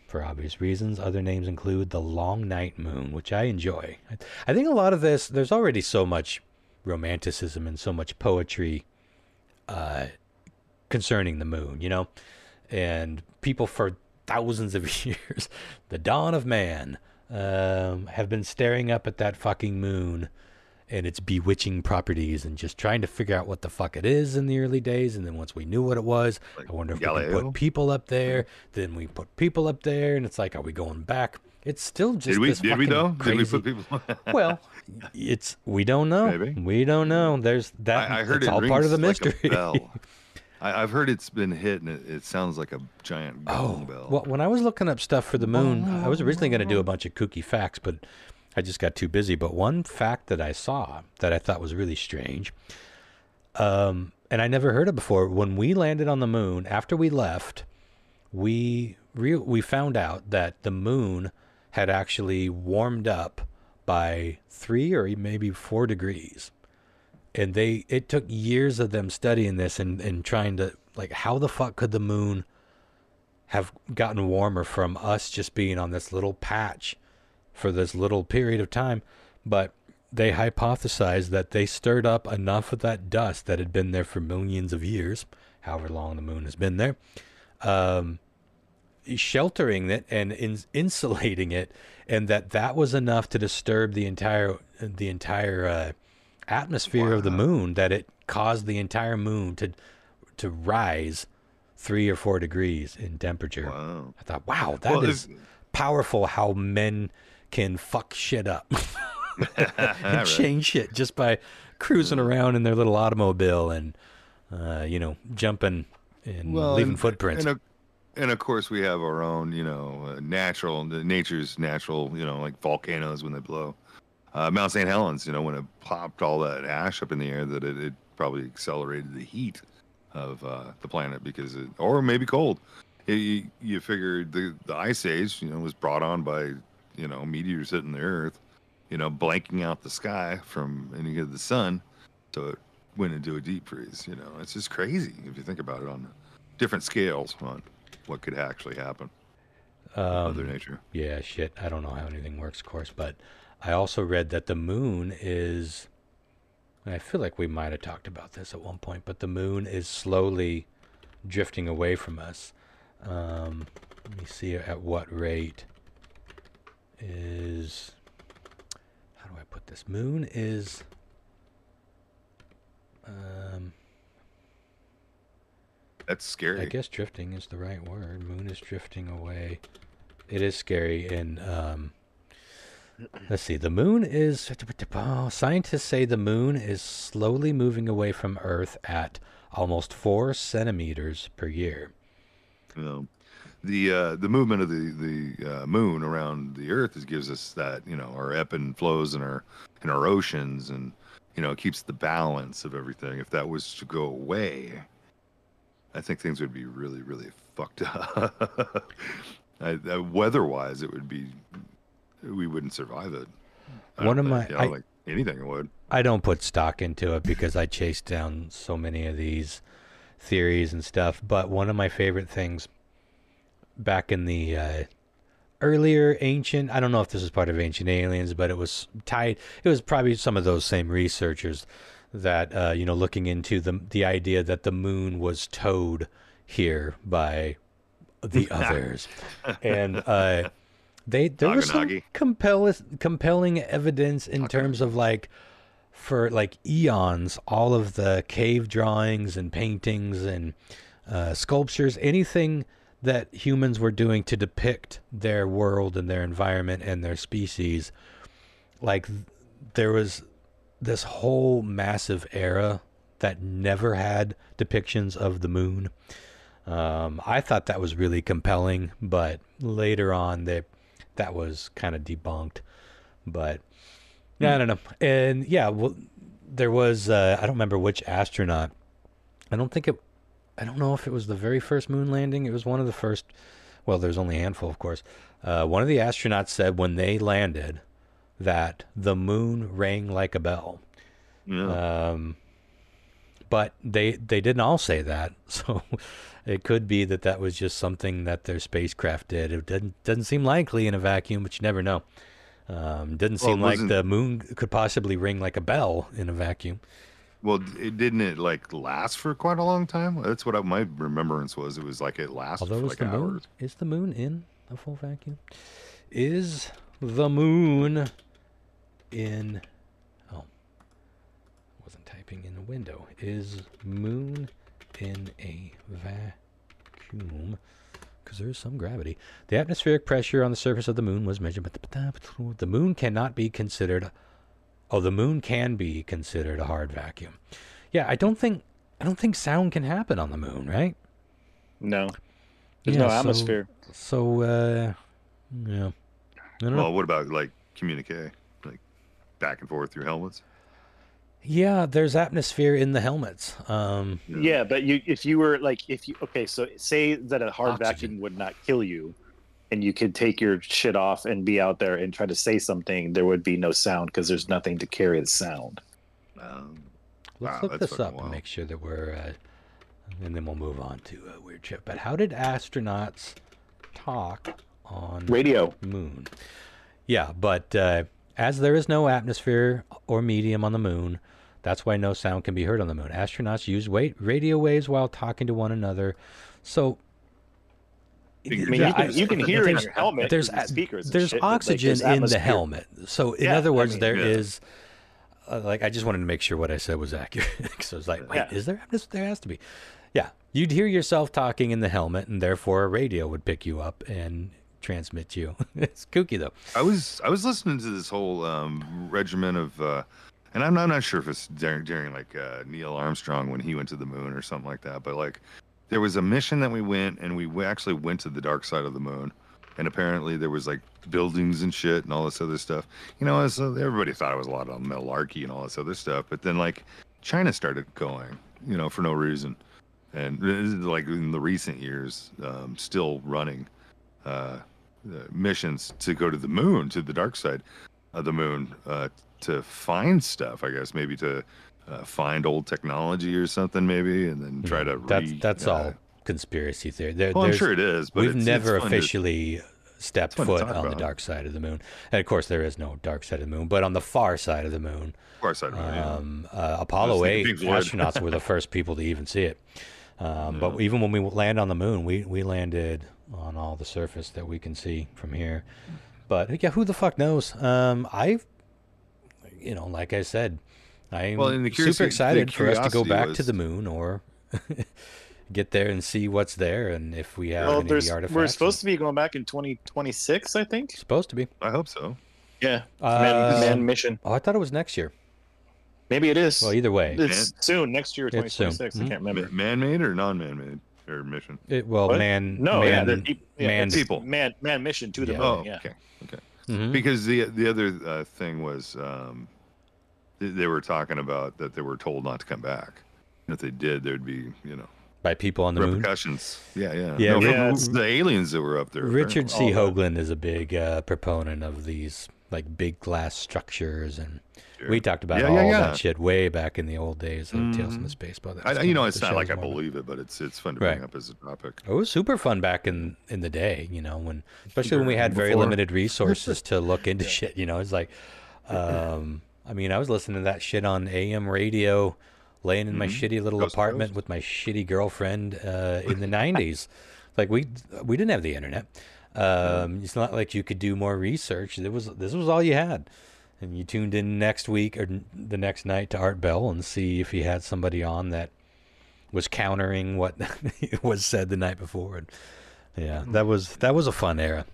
For obvious reasons, other names include the long night moon, which I enjoy. I think a lot of this, there's already so much romanticism and so much poetry concerning the moon, you know? And people for thousands of years, the dawn of man, have been staring up at that fucking moon and its bewitching properties, and just trying to figure out what the fuck it is in the early days. And then once we knew what it was, Like I wonder if we Galileo? can put people up there. Then we put people up there, and it's like, are we going back? It's still just this Did we fucking though? crazy. Did we put people? Well, we don't know. Maybe. We don't know. There's that. I heard it's it all part of the rings mystery. like a bell. I've heard it's been hit, and it sounds like a giant gong bell. Well, when I was looking up stuff for the moon, I was originally going to do a bunch of kooky facts, but I just got too busy. But one fact that I saw that I thought was really strange, and I never heard it before, when we landed on the moon, after we left, we found out that the moon had actually warmed up by 3 or maybe 4 degrees. And it took years of them studying this and trying to, like, how the fuck could the moon have gotten warmer from us just being on this little patch for this little period of time? But they hypothesized that they stirred up enough of that dust that had been there for millions of years, however long the moon has been there, sheltering it and insulating it, and that was enough to disturb the entire atmosphere of the moon, that it caused the entire moon to rise 3 or 4 degrees in temperature. Wow. I thought, wow, that is powerful, how men can fuck shit up and change shit just by cruising around in their little automobile and jumping and leaving footprints. And of course, we have our own, nature's natural, like volcanoes when they blow. Mount St. Helens, when it popped all that ash up in the air, that it probably accelerated the heat of the planet or maybe cold. You figure the ice age, was brought on by, meteors hitting the earth, blanking out the sky from any of the sun, so it went into a deep freeze. It's just crazy if you think about it on different scales on what could actually happen. Mother Nature. Yeah, shit. I don't know how anything works, of course, but I also read that the moon is, and I feel like we might have talked about this at one point, but the moon is slowly drifting away from us. Let me see at what rate is, how do I put this? Moon is, that's scary. I guess drifting is the right word. Moon is drifting away. It is scary. And let's see. The moon is... scientists say the moon is slowly moving away from Earth at almost 4 centimeters per year. The movement of the moon around the Earth gives us that, our ebb and flows in our oceans, and it keeps the balance of everything. If that was to go away, I think things would be really, really fucked up. Weather-wise, we wouldn't survive it. Like anything would. I don't put stock into it because I chase down so many of these theories and stuff. But one of my favorite things back in the earlier ancient, I don't know if this is part of Ancient Aliens, but it was tied. It was probably some of those same researchers that, looking into the idea that the moon was towed here by the others. And there was some compelling evidence in terms of, like, for like eons, all of the cave drawings and paintings and sculptures, anything that humans were doing to depict their world and their environment and their species. Like, there was this whole massive era that never had depictions of the moon. I thought that was really compelling, but later on that was kind of debunked. But I don't know. And yeah, well, there was I don't remember which astronaut. I don't know if it was the very first moon landing. It was one of the first. Well, there's only a handful, of course. One of the astronauts said when they landed that the moon rang like a bell. Yeah. But they didn't all say that, so it could be that was just something that their spacecraft did. It doesn't seem likely in a vacuum, but you never know. Doesn't seem like the moon could possibly ring like a bell in a vacuum. Well, didn't it like last for quite a long time? That's what my remembrance was. It was like it lasted for like hours. Is the moon in a full vacuum? Is the moon in? Oh, wasn't typing in a window. Is moon in a vacuum? Because there is some gravity. The atmospheric pressure on the surface of the moon was measured. The moon cannot be considered. Oh, the moon can be considered a hard vacuum. Yeah, I don't think sound can happen on the moon, right? No, there's no atmosphere. So, yeah. I don't know. What about like communique, like back and forth through helmets? Yeah, there's atmosphere in the helmets. Yeah, but so say that a hard vacuum would not kill you, and you could take your shit off and be out there and try to say something, there would be no sound because there's nothing to carry the sound. Let's look this up and make sure that we're, and then we'll move on to a weird trip. But how did astronauts talk on radio moon? Yeah, but as there is no atmosphere or medium on the moon, that's why no sound can be heard on the moon. Astronauts use radio waves while talking to one another. So, you can hear in your helmet. There's speakers. There's oxygen in the helmet. So, in other words, there is. I just wanted to make sure what I said was accurate. So it's like, wait, is there atmosphere? There has to be. Yeah, you'd hear yourself talking in the helmet, and therefore a radio would pick you up and transmit you. It's kooky though. I was listening to this whole regimen of, and I'm not sure if it's during like Neil Armstrong when he went to the moon or something like that, but like there was a mission that we went, and we actually went to the dark side of the moon, and apparently there was like buildings and shit and all this other stuff. So everybody thought it was a lot of malarkey and all this other stuff, but then like China started going, for no reason, and like in the recent years, still running missions to go to the moon, to the dark side of the moon, to find stuff, I guess, maybe to find old technology or something, maybe, and then try to that's all conspiracy theory. I'm sure it is, but we've never officially stepped foot on the dark side of the moon. And of course, there is no dark side of the moon, but on the far side of the moon, Apollo 8 astronauts were the first people to even see it. But even when we land on the moon, we landed on all the surface that we can see from here. But yeah, who the fuck knows? Like I said, I'm super excited for us to go back to the moon or get there and see what's there, and if we have any of the artifacts. We're supposed to be going back in 2026, I think. Supposed to be. I hope so. Yeah. Man mission. Oh, I thought it was next year. Maybe it is. Well, either way. It's soon, next year, 2026. I can't remember. Man-made or non-man-made? Or mission? People. Man mission to the moon. Oh, okay. Mm-hmm. Because the other thing was they were talking about that they were told not to come back. And if they did, there'd be, by people on the repercussions. moon. Yeah. The aliens that were up there. Richard C. Hoagland is a big proponent of these like big glass structures, and we talked about that shit way back in the old days of Tales from Space. But it's not like I believe it, but it's fun to bring up as a topic. It was super fun back in the day, especially when we had very limited resources to look into shit. It's like, I was listening to that shit on AM radio, laying in my shitty little apartment with my shitty girlfriend in the 90s. Like we didn't have the internet. It's not like you could do more research. This was all you had. And you tuned in next week or the next night to Art Bell and see if he had somebody on that was countering what was said the night before. And that was a fun era.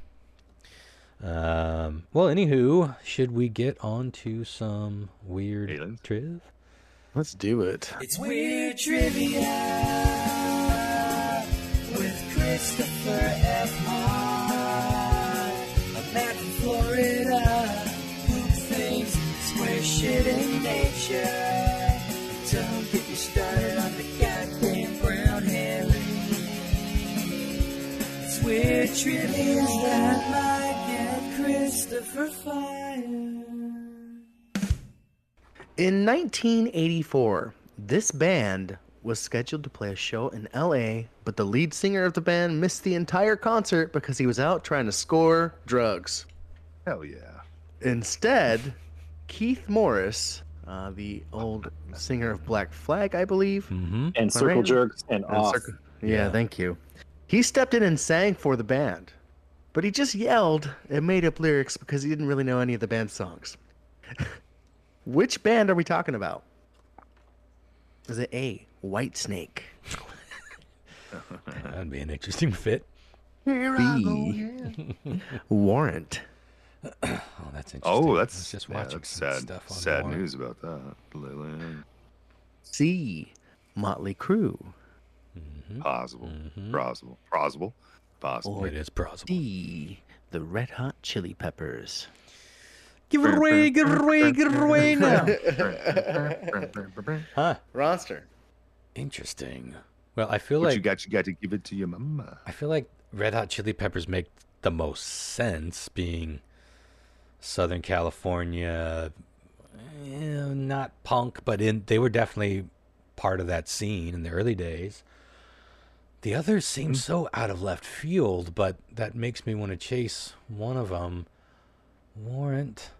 Well, anywho, should we get on to some weird triv? Let's do it. It's Weird Trivia with Christopher F. Hahn, a man from Florida, poop things, square shit in nature. Don't get me started on the goddamn brown Harry. It's Weird Trivia that might get Christopher fired. In 1984, this band was scheduled to play a show in LA, but the lead singer of the band missed the entire concert because he was out trying to score drugs. Hell yeah. Instead, Keith Morris, the old singer of Black Flag, I believe. Mm-hmm. And Circle Jerks and Off. Yeah, thank you. He stepped in and sang for the band, but he just yelled and made up lyrics because he didn't really know any of the band's songs. Which band are we talking about? Is it A, White Snake? That'd be an interesting fit. B, Warrant? Oh, that's interesting. Oh, I that's was just yeah, watching that's some sad. stuff on Sad Warrant. news about that. Lily. C, Motley Crue? Possible. Mm-hmm. Possible. Or It is plausible. D, the Red Hot Chili Peppers? Give it away now. Huh? Roster. Interesting. Well, I feel What like you got to give it to your mama. I feel like Red Hot Chili Peppers make the most sense, being Southern California, not punk, but they were definitely part of that scene in the early days. The others seem so out of left field, but that makes me want to chase one of them. Warrant.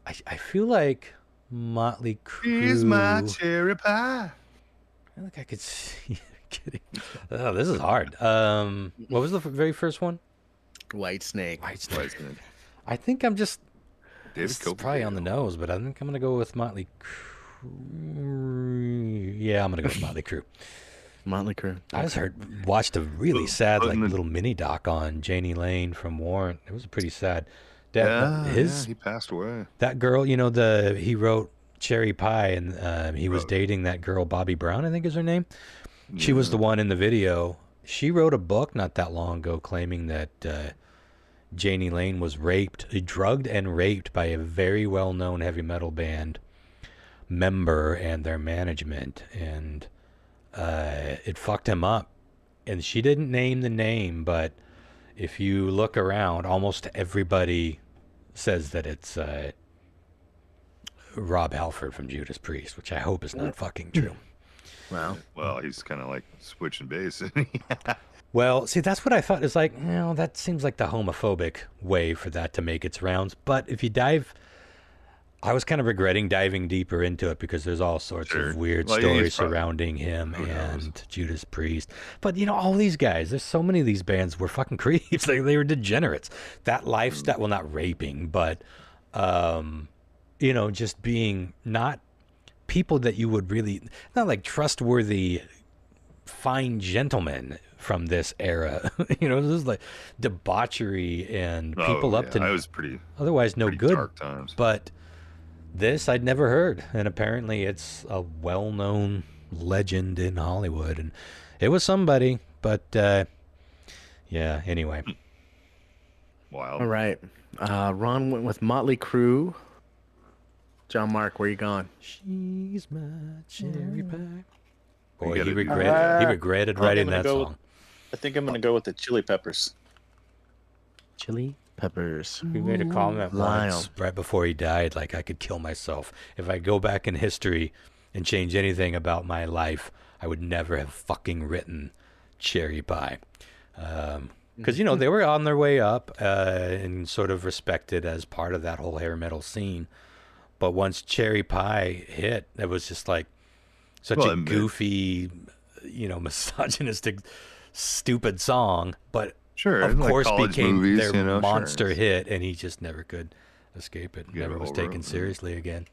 I feel like Motley Crue. Here's my cherry pie. I feel like I could see you getting. Oh, this is hard. What was the very first one? White Snake. White Snake. White Snake. I think I'm just. David This is Copperfield. probably on the nose, but I think I'm gonna go with Motley Crue. Yeah, I'm gonna go with Motley Crue. Motley Crue. I just watched a really sad Putting the- little mini doc on Janie Lane from Warrant. It was pretty sad. Yeah, His he passed away. that girl, he wrote Cherry Pie, and he was dating that girl Bobby Brown, I think is her name. She was the one in the video. She wrote a book not that long ago claiming that Janie Lane was drugged and raped by a very well-known heavy metal band member and their management, and it fucked him up. And she didn't name the name, but if you look around, almost everybody says that it's Rob Halford from Judas Priest, which I hope is not fucking true. Wow. Well, he's kind of like switching base. Well, see, that's what I thought. Is like, that seems like the homophobic way for that to make its rounds. But if you dive, I was kind of regretting diving deeper into it because there's all sorts of weird Well, stories he's probably- surrounding him who knows? and Judas Priest. But all these guys, there's so many of these bands were fucking creeps. They were degenerates. That lifestyle, well, not raping, but just being not people that you would really, not like trustworthy, fine gentlemen from this era. This is like debauchery and people up to I was pretty otherwise no pretty good. dark times. But this I'd never heard, and apparently it's a well-known legend in Hollywood, and it was somebody. But anyway. Wow. All right. Ron went with Motley Crue. John Mark, where you going? She's my cherry pie. Boy, gotta he do regretted writing gonna that go song. I think I'm gonna go with the Chili Peppers. Chili Peppers. He made a comment Lyle. once right before he died, like I could kill myself. If I go back in history and change anything about my life, I would never have fucking written Cherry Pie. Because, they were on their way up and sort of respected as part of that whole hair metal scene. But once Cherry Pie hit, it was just like such a goofy, misogynistic, stupid song. But Sure, of like course college became movies, their monster sure. hit, and he just never could escape it. Get Never was over taken it. seriously again.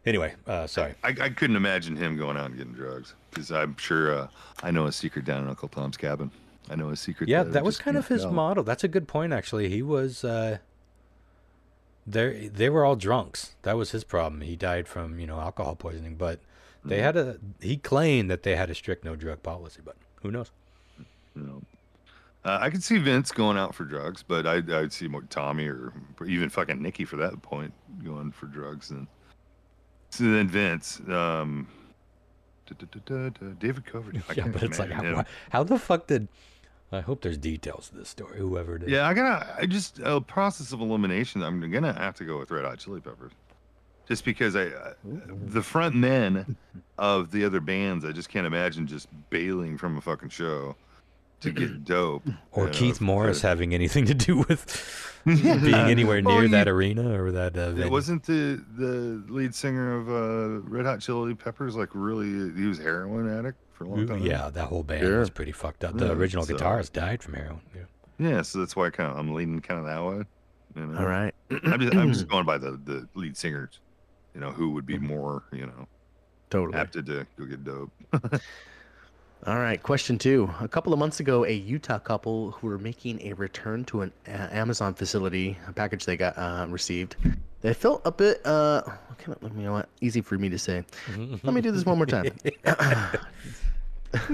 Anyway, sorry. I couldn't imagine him going out and getting drugs because I'm sure I know a secret down in Uncle Tom's cabin. I know a secret. Yeah, that that I was just kind of can't his tell. motto. That's a good point, actually. He was they were all drunks. That was his problem. He died from alcohol poisoning, but they had he claimed that they had a strict no drug policy, but who knows? I could see Vince going out for drugs, but I'd see more Tommy or even fucking Nikki for that point going for drugs. And so then Vince, David Coverdale. Yeah, but it's like how the fuck did? I hope there's details to this story. Whoever it is. Yeah, I just a process of elimination. I'm gonna have to go with Red Hot Chili Peppers, just because the front men of the other bands, I just can't imagine just bailing from a fucking show to get dope. Or Keith Morris having anything to do with being anywhere near that arena or that venue. It wasn't the lead singer of Red Hot Chili Peppers like really? He was a heroin addict for a long time. Yeah, that whole band was pretty fucked up. The original guitarist died from heroin. Yeah, so that's why I'm leaning kind of that way. All right. I'm just going by the lead singers. Who would be more Totally. Apted to go get dope. All right, question 2. A couple of months ago, a Utah couple who were making a return to an Amazon facility, a package they got received, they felt a bit, you know what, easy for me to say. Let me do this one more time.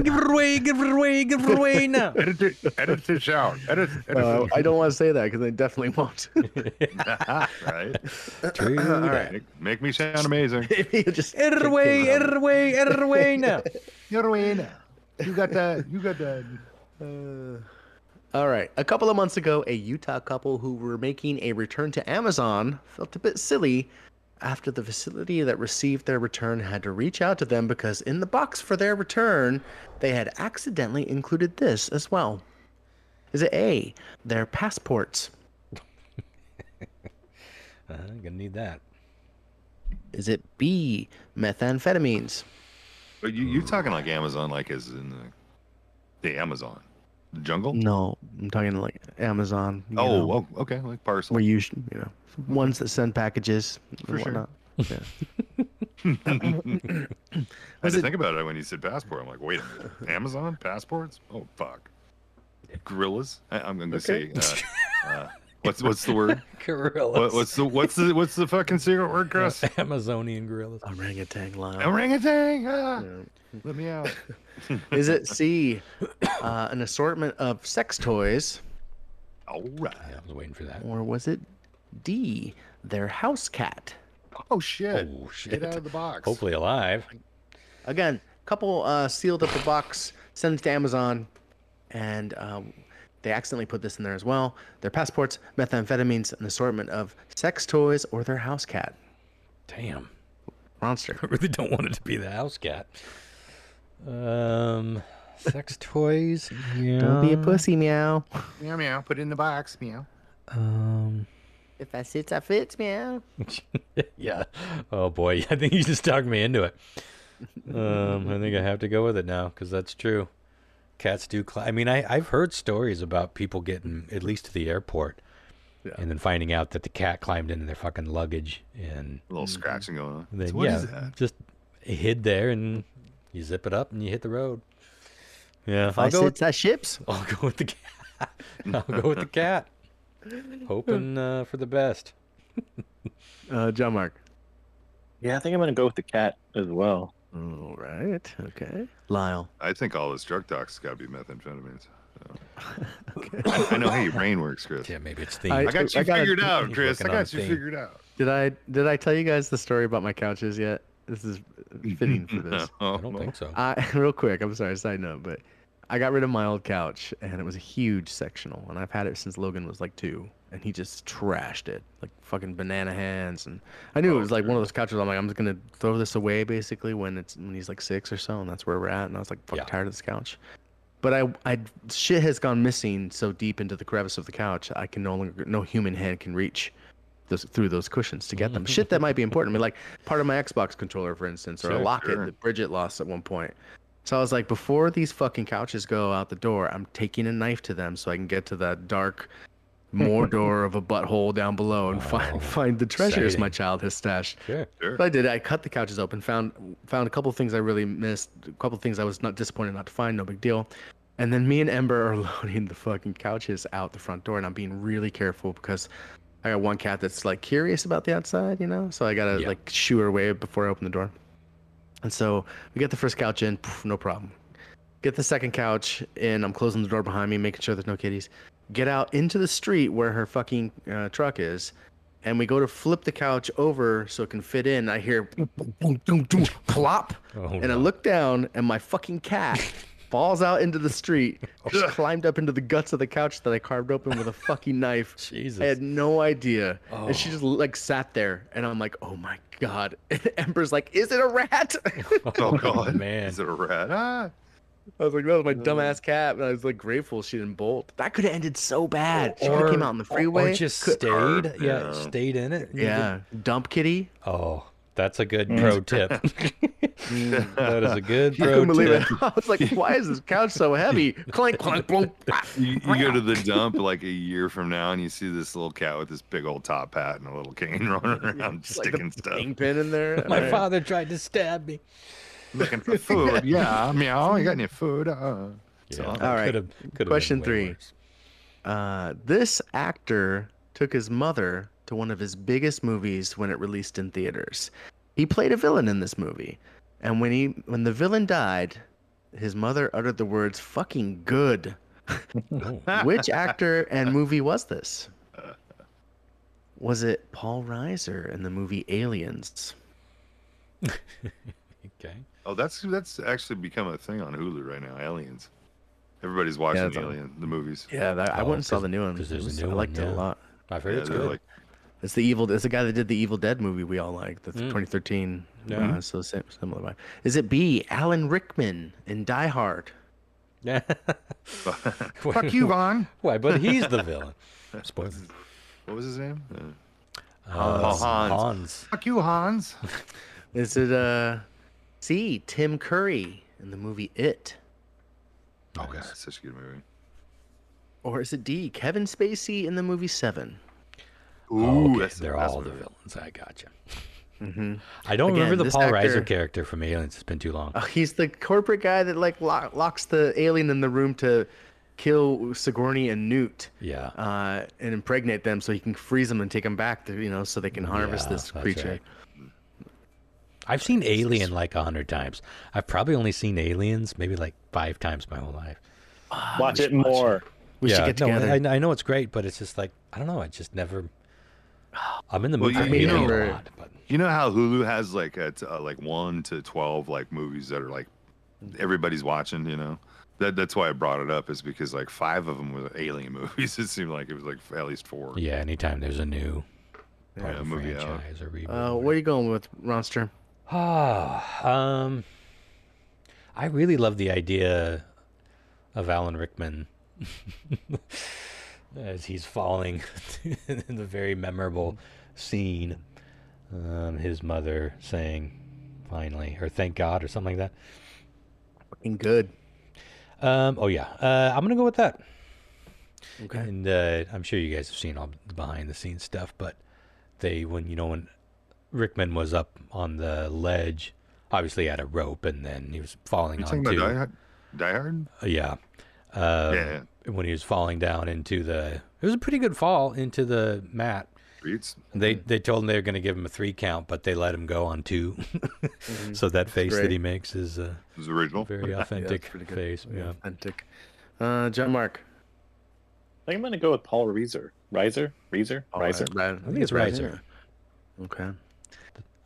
Give it away, give it away, give it away now. Edit this out. Edit I don't want to say that because they definitely won't. right. True. All right. Make me sound amazing. Maybe you just Edit it away, edit it away, edit it away now. You're away now. You got that. You got that. All right. A couple of months ago, a Utah couple who were making a return to Amazon felt a bit silly after the facility that received their return had to reach out to them because in the box for their return, they had accidentally included this as well. Is it A, their passports? Gonna need that. Is it B, methamphetamines? But you're talking like Amazon, like as in the Amazon, the jungle. No, I'm talking like Amazon. you know, Oh, okay, like parcel. where you know, ones that send packages For and sure. whatnot. Yeah. I had Was to it- think about it when you said passport. I'm like, wait a minute, Amazon passports? Oh fuck, gorillas. I'm going to say, what's the word? Gorillas. What's the fucking secret word, Chris? Amazonian gorillas. Orangutan Lyle. Orangutan. Yeah. Let me out. Is it C, an assortment of sex toys, All right. Yeah, I was waiting for that. or was it D, their house cat? Oh shit. Oh shit. Get out of the box. Hopefully alive. Again, couple sealed up the box, sent it to Amazon, and they accidentally put this in there as well. Their passports, methamphetamines, an assortment of sex toys, or their house cat. Damn. Monster. I really don't want it to be the house cat. Sex toys. Yeah. Don't be a pussy, meow. Meow meow. Put it in the box. Meow. If I sits, I fits, meow. Yeah. Oh boy, I think you just talked me into it. I think I have to go with it now because that's true. Cats do. I mean, I've heard stories about people getting at least to the airport, and then finding out that the cat climbed into their fucking luggage and A little scratching going on. then So what is that? just hid there, and you zip it up and you hit the road. Yeah, If I sits, I ships. I'll go with the cat. I'll go with the cat. Hoping for the best. John Mark. Yeah, I think I'm gonna go with the cat as well. All right. Okay. Lyle. I think all this drug talk's got to be methamphetamines. So. I know how your brain works, Chris. Yeah, maybe it's themed. I- I got you I got it. figured out, He's Chris. I looking on got you theme. figured out. Did I tell you guys the story about my couches yet? This is fitting for this. I don't think so. Real quick, I'm sorry, side note, but I got rid of my old couch and it was a huge sectional, and I've had it since Logan was like 2, and he just trashed it like fucking banana hands, and I knew it was like one of those couches. I'm like, I'm just gonna throw this away basically when he's like 6 or so, and that's where we're at. And I was like, fucking tired of this couch. But I shit has gone missing so deep into the crevice of the couch, I can no human hand can reach through those cushions to get them. Shit that might be important. I mean, like part of my Xbox controller, for instance, or a Sure, locket sure. that Bridget lost at one point. So I was like, before these fucking couches go out the door, I'm taking a knife to them so I can get to that dark Mordor of a butthole down below and find the treasures my exciting. child has stashed. Sure. Sure. So I did. I cut the couches open, found a couple of things I really missed, a couple of things I was not disappointed not to find, no big deal. And then me and Ember are loading the fucking couches out the front door, and I'm being really careful because I got one cat that's like curious about the outside, you know? So I gotta like shoo her away before I open the door. And so we get the first couch in, poof, no problem. Get the second couch in, I'm closing the door behind me, making sure there's no kitties. Get out into the street where her fucking truck is, and we go to flip the couch over so it can fit in. I hear boom, boom, boom, boom, plop, and I look down, and my fucking cat falls out into the street, just climbed up into the guts of the couch that I carved open with a fucking knife. Jesus. I had no idea. And she just like sat there, and I'm like, oh my God. And Ember's like, is it a rat? Oh God, man. Is it a rat? Ah. I was like, that was my dumbass cat. And I was like grateful she didn't bolt. That could have ended so bad. She could have came out in the freeway. Or just could- stayed. Yeah. Stayed in it. Yeah. Dump kitty. Oh, That's a good pro tip. That is a good I pro couldn't believe tip. it. I was like, why is this couch so heavy? Clink, clink, clink. You go to the dump like a year from now, and you see this little cat with this big old top hat and a little cane running around It's like sticking the stuff. kingpin in there. My All right. father tried to stab me. Looking for food. Yeah, meow. You got any food? Yeah, all right. Question 3. This actor took his mother to one of his biggest movies when it released in theaters. He played a villain in this movie, and when the villain died, his mother uttered the words "fucking good." Which actor and movie was this? Was it Paul Reiser in the movie Aliens? Okay. Oh, that's actually become a thing on Hulu right now. Aliens. Everybody's watching the movies. Yeah, I went and saw the new one. 'cause there's a new I liked one, it a yeah. lot. I've heard it's they're good. like, It's the guy that did the Evil Dead movie we all like, the 2013. So similar vibe. Is it B, Alan Rickman in Die Hard? Yeah. fuck you, Vaughn. Why? But he's the villain. Spoilers. What was his name? Hans. Hans. Fuck you, Hans. Is it C, Tim Curry in the movie It? Oh, God, it's such a good movie. Or is it D, Kevin Spacey in the movie Seven? Ooh, that's they're that's all what the it is. villains. I gotcha. Mm-hmm. I don't Again, remember the this Paul actor- Reiser character from Aliens. It's been too long. He's the corporate guy that like locks the alien in the room to kill Sigourney and Newt. Yeah. And impregnate them so he can freeze them and take them back to, so they can harvest Yeah, this that's creature. right. I've seen Alien like 100 times. I've probably only seen Aliens maybe like 5 times my whole life. Watch it more. We should get together. I know it's great, but it's just like, I don't know. I just never. I'm in the mood Well, for you Alien know- a lot. But You know how Hulu has like like 1 to 12 like movies that are like everybody's watching. That's why I brought it up, is because like 5 of them were Alien movies. It seemed like it was like at least 4. yeah, anytime there's a new part of a movie out. franchise or reboot. Where are you going with, Ronster? I really love the idea of Alan Rickman as he's falling in the very memorable scene. His mother saying, "Finally," or "Thank God," or something like that. Fucking good. I'm gonna go with that. Okay. And I'm sure you guys have seen all the behind the scenes stuff, but when Rickman was up on the ledge, obviously he had a rope, and then he was falling You talking onto. about Die Hard? Yeah. Yeah. When he was falling down into it was a pretty good fall into the mat. Reeds? They told him they were going to give him a 3 count, but they let him go on 2. So that face that great. he makes is It was original. very authentic pretty good. face. Yeah. Authentic. John Mark. I think I'm gonna go with Paul Reiser. Reiser? I think it's Reiser. Okay.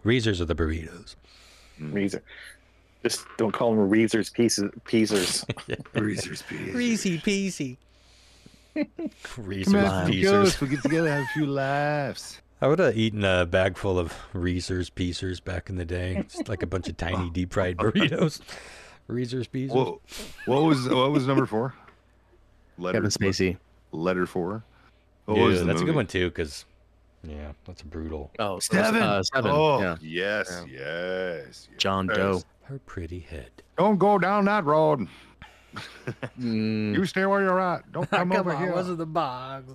Reezers are the burritos. Reiser. Just don't call them Reezer's Peasers. Reese's Pieces. Reezy peasy. Reezer's Come out, Piecers. we'll get together, have a few laughs. I would have eaten a bag full of Reezer's Piecers back in the day. Just like a bunch of tiny deep fried burritos. Reezer's Piecers. Well, what was number 4? Kevin Spacey. Letter 4. What Yeah, was the that's a good movie? one too, because that's a brutal. Oh, Seven. Seven. Oh, Yeah. yes. John Doe. Her pretty head. Don't go down that road. Mm, You stay where you're at. Don't come over here. wasn't the box.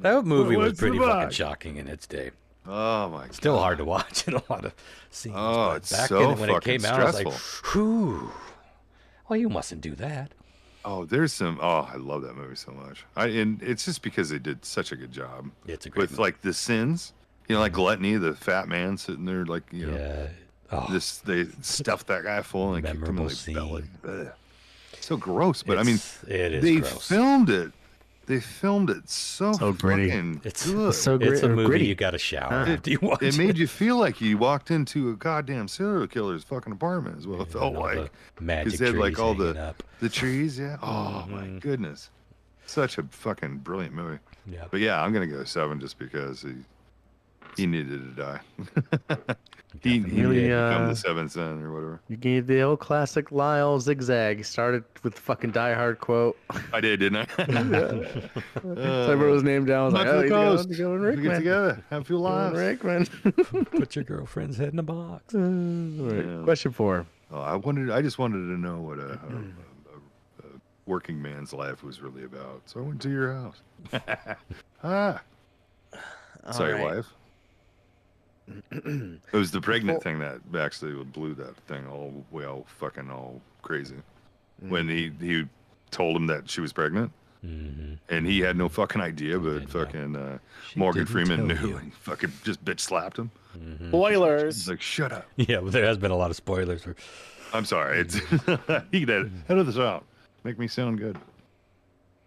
That movie was What's the pretty fucking bug? shocking in its day. Oh my god. Still hard to watch in a lot of scenes. Oh, but it's back so then when it fucking came out, I was like, stressful. whew. Well, you mustn't do that. Oh, there's some. Oh, I love that movie so much. And it's just because they did such a good job It's a great with movie. like the sins. Like Gluttony, the fat man sitting there, like Yeah. Oh, they stuffed that guy full and kicked him in Memorable the scene. belly. Ugh. So gross, but I mean, it is they gross. filmed it. They filmed it so gritty. fucking It's good. so It's a movie gritty. you got to shower Huh. after you watch It made you feel like you walked into a goddamn serial killer's fucking apartment. Is what it felt And all the like. magic they had like trees all hanging the up. the trees. Yeah. Oh my goodness, such a fucking brilliant movie. Yeah. But yeah, I'm gonna go 7 just because he needed to die. He Really, did become the seventh son or whatever. You gave the old classic Lyle zigzag. Started with the fucking Die Hard quote. I did, didn't I? So I wrote his name down. I was like, Back to oh, the he's coast. going We get Rickman. together. Have a few Going laughs. Rickman. Put your girlfriend's head in a box. All right. Yeah. Question 4. Oh, I just wanted to know what a working man's life was really about. So I went to your house. Sorry, right. wife. It was the pregnant thing that actually blew that thing all fucking all crazy. When he told him that she was pregnant, and he had no fucking idea, but fucking Morgan didn't Freeman tell knew, you. and fucking just bitch slapped him. Spoilers. He's like, shut up. Yeah, but there has been a lot of spoilers. For... I'm sorry. It's he did head of this out. Make me sound good.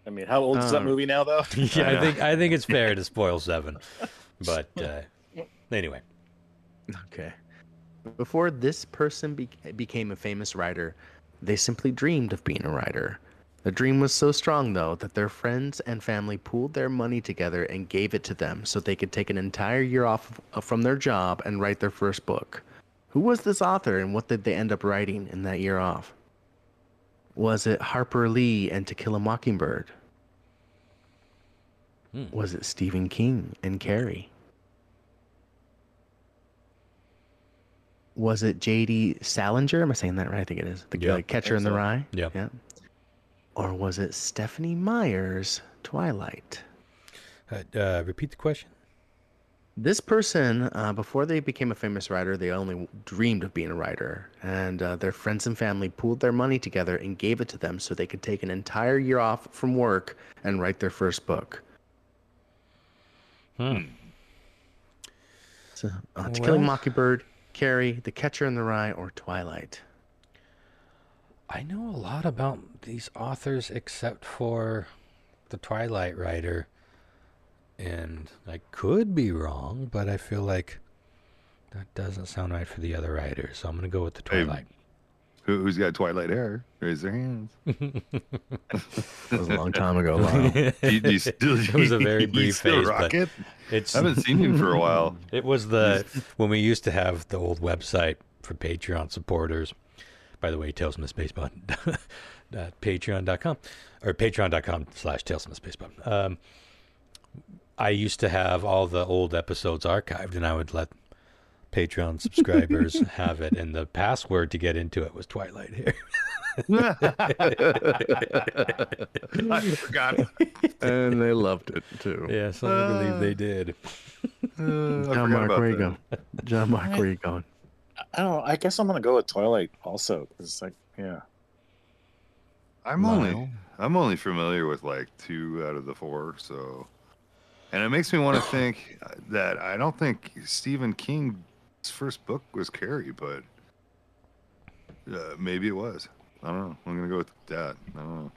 I mean, how old is that movie now, though? Yeah, I think it's fair to spoil 7, but anyway. Okay. Before this person became a famous writer, they simply dreamed of being a writer. The dream was so strong, though, that their friends and family pooled their money together and gave it to them so they could take an entire year off from their job and write their first book. Who was this author, and what did they end up writing in that year off? Was it Harper Lee and To Kill a Mockingbird? Was it Stephen King and Carrie? Was it J.D. Salinger? Am I saying that right? I think it is. The Catcher in the Rye? Yeah. Or was it Stephanie Meyer's Twilight? Repeat the question. This person, before they became a famous writer, they only dreamed of being a writer. And their friends and family pooled their money together and gave it to them so they could take an entire year off from work and write their first book. So, To Kill a Mockingbird, Carrie, The Catcher in the Rye, or Twilight? I know a lot about these authors except for the Twilight writer, and I could be wrong, but I feel like that doesn't sound right for the other writers, so I'm going to go with the Twilight. Who's got Twilight hair? Raise their hands. That was a long time ago, Lyle. Do you still, It was a very brief still phase, rock but it? it's I haven't seen him for a while. It was when we used to have the old website for Patreon supporters. By the way, Tales from the Space Button, patreon.com or patreon.com/Tales from the Space Button. I used to have all the old episodes archived, and I would let Patreon subscribers have it, and the password to get into it was Twilight Hair. I forgot. And they loved it, too. Yes, I believe they did. John Mark, where you going? John Mark, where you going? I don't know. I guess I'm gonna go with Twilight also. It's like, yeah. I'm only familiar with like 2 out of the 4, so, and it makes me want to think that I don't think Stephen King's first book was Carrie, but maybe it was. I don't know. I'm gonna go with that. I don't know.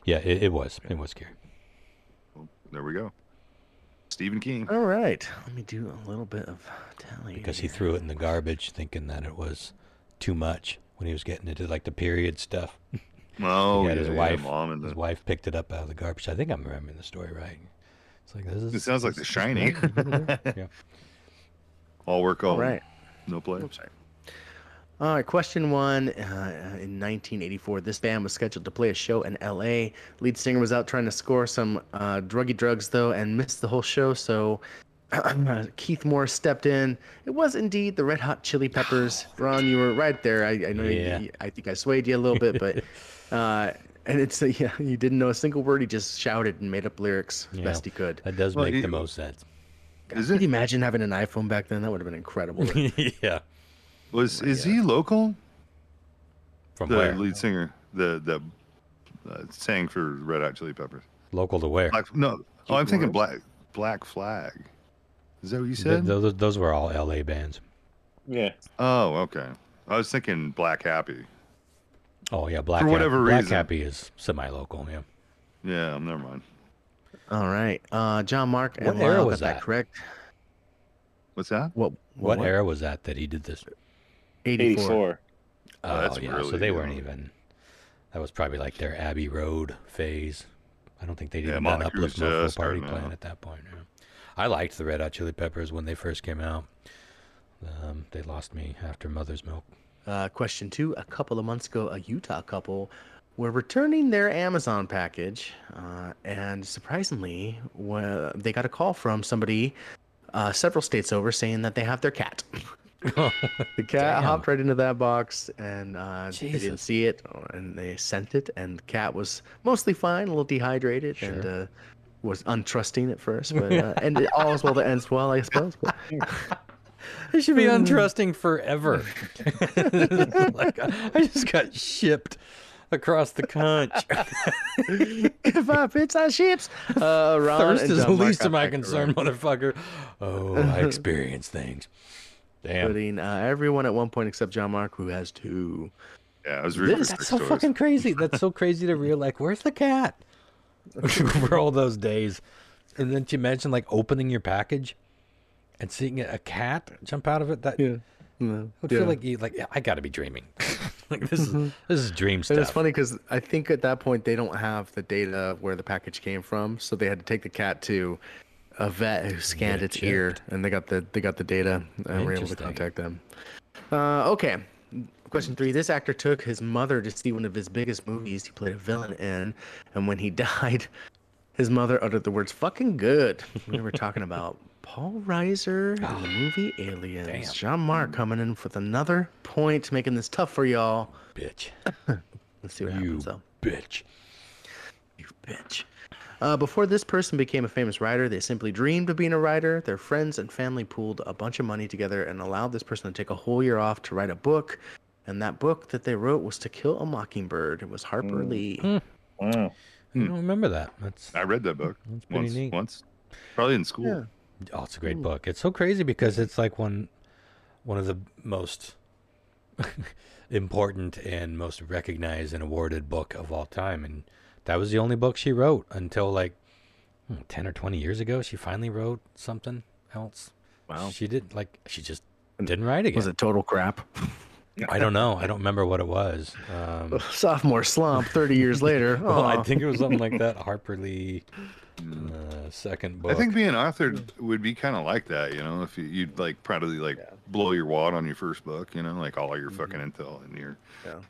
Yeah, it was. It was scary. Well, there we go. Stephen King. All right. Let me do a little bit of tally. Because he threw it in the garbage thinking that it was too much when he was getting into like the period stuff. Oh, He had his wife. mom and His wife picked it up out of the garbage. I think I'm remembering the story right. It's like this is. It sounds like The Shining. Yeah. All work, all right. no play. Oops, sorry. All right, question 1. In 1984, this band was scheduled to play a show in L.A. Lead singer was out trying to score some druggy drugs, though, and missed the whole show, so Keith Moore stepped in. It was indeed the Red Hot Chili Peppers. Ron, you were right there. I know I think I swayed you a little bit, but and it's you didn't know a single word. He just shouted and made up lyrics as best he could. That does make the most sense. Could you imagine having an iPhone back then? That would have been incredible. Yeah. Is he local? From The where? lead singer, the sang for Red Hot Chili Peppers. Local to where? I'm thinking Black Flag. Is that what you said? Those were all L.A. bands. Yeah. Oh, okay. I was thinking Black Happy. Oh yeah, Black. For whatever Black reason. Happy is semi-local. Yeah. Yeah, never mind. All right, John Mark. What and era Lyle was got that? Correct. What's that? What era was that he did this? 84. Oh, that's yeah. really So they weren't young. even. That was probably like their Abbey Road phase. I don't think they'd even done Motley Uplift Crue's Mofo just Party starting playing out. at that point. Yeah. I liked the Red Hot Chili Peppers when they first came out. They lost me after Mother's Milk. Question 2. A couple of months ago, a Utah couple were returning their Amazon package, and surprisingly, they got a call from somebody several states over saying that they have their cat. The cat hopped right into that box, and they didn't see it, and they sent it, and the cat was mostly fine, a little dehydrated, and was untrusting at first, but and all is well that ends well, I suppose. But... They should be untrusting forever. Like, I just got shipped across the conch. If I pitch on ships, Ron Thirst and is the John Mark least got of my back concern, around. motherfucker. Oh, I experience things. Damn. Putting everyone at one point except John Mark, who has 2. Yeah, I was reading That's so fucking crazy. That's so crazy to realize. Like, where's the cat? For all those days. And then you imagine, like, opening your package and seeing a cat jump out of it. That would feel like I got to be dreaming. Like, this is dream stuff. And it's funny because I think at that point they don't have the data of where the package came from, so they had to take the cat to a vet who scanned its ear, and they got the data, and were able to contact them. Okay. Question 3. This actor took his mother to see one of his biggest movies he played a villain in, and when he died, his mother uttered the words "fucking good." We were talking about Paul Reiser in the movie Aliens. Damn. John Mark coming in with another point, making this tough for y'all. Bitch. Let's see what happens, though. Bitch. You bitch. Before this person became a famous writer, they simply dreamed of being a writer. Their friends and family pooled a bunch of money together and allowed this person to take a whole year off to write a book. And that book that they wrote was To Kill a Mockingbird. It was Harper Lee. I don't remember that. I read that book pretty neat. once, probably in school. Yeah. Oh, it's a great book. It's so crazy because it's like one of the most important and most recognized and awarded book of all time. And that was the only book she wrote until like 10 or 20 years ago. She finally wrote something else. Wow. She just didn't write again. Was it total crap? I don't know. I don't remember what it was. Sophomore slump 30 years later. Well, I Aw. think it was something like that. Harper Lee, second book. I think being an author would be kind of like that, you know, if you'd like probably like blow your wad on your first book, you know, like all your fucking intel and your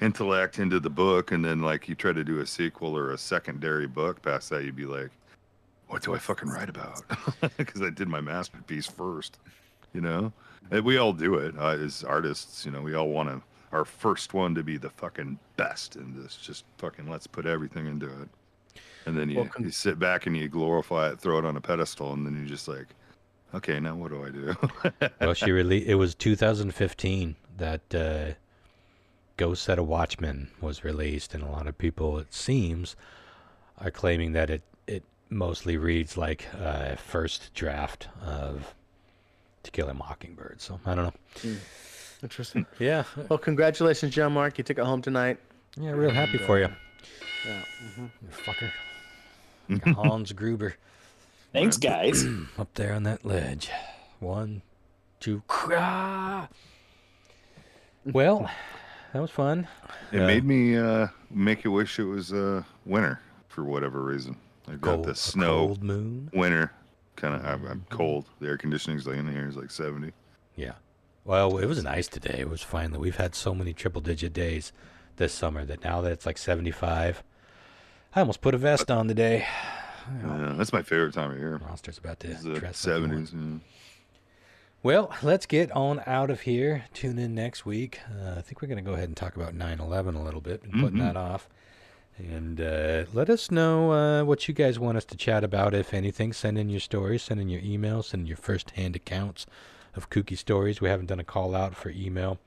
intellect into the book. And then like you try to do a sequel or a secondary book past that, you'd be like, what do I fucking write about? Because I did my masterpiece first, you know, and we all do it as artists, you know, we all want our first one to be the fucking best in this, just fucking let's put everything into it. And then you sit back and you glorify it, throw it on a pedestal, and then you're just like, okay, now what do I do? Well, it was 2015 that Ghost Set of Watchmen was released, and a lot of people, it seems, are claiming that it mostly reads like a first draft of To Kill a Mockingbird. So, I don't know. Interesting. Yeah. Well, congratulations, John Mark. You took it home tonight. Yeah, real happy for you. Yeah. You fucker. Hans Gruber. Thanks, guys. Up there on that ledge. 1, 2. Well, that was fun. It made me make you wish it was winter for whatever reason. I've got the snow, cold moon. winter, kind of. I'm cold. The air conditioning's like in here is like 70. Yeah. Well, it was nice today. It was finally. We've had so many triple-digit days this summer that now that it's like 75, I almost put a vest on today. That's my favorite time of year. Monster's about to It's the dress 70s. up. Well, let's get on out of here. Tune in next week. I think we're going to go ahead and talk about 9/11 a little bit and putting that off. And let us know what you guys want us to chat about, if anything. Send in your stories, send in your emails, send in your first-hand accounts of kooky stories. We haven't done a call-out for email.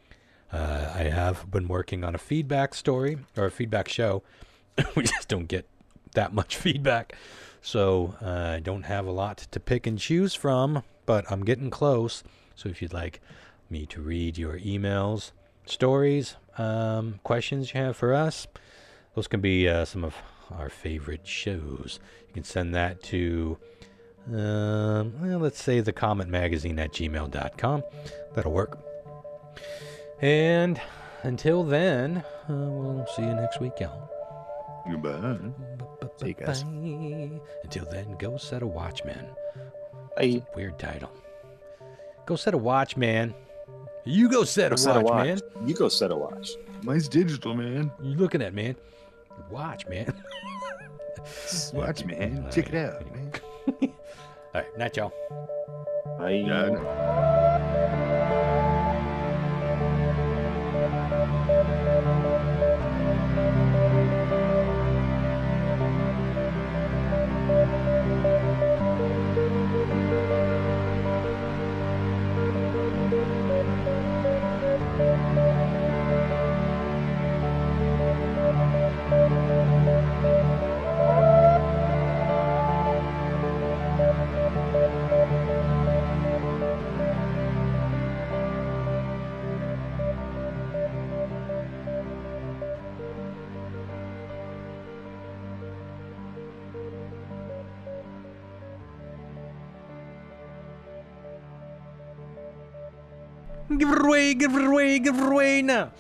I have been working on a feedback story, or a feedback show. We just don't get that much feedback. So I don't have a lot to pick and choose from, but I'm getting close. So if you'd like me to read your emails, stories, questions you have for us, those can be some of our favorite shows. You can send that to, let's say, thecommentmagazine@gmail.com. That'll work. And until then, we'll see you next week, y'all. Goodbye. See you guys. Until then, go set a watchman. Bye. Weird title. Go set a watchman. You go set a watch, man. You go set a watch. Mine's digital, man. You looking at, man? Watch, man. Watch, man. Check it out, man. All right, night, y'all. Yeah, I know. Give it away, give it away, give it away now.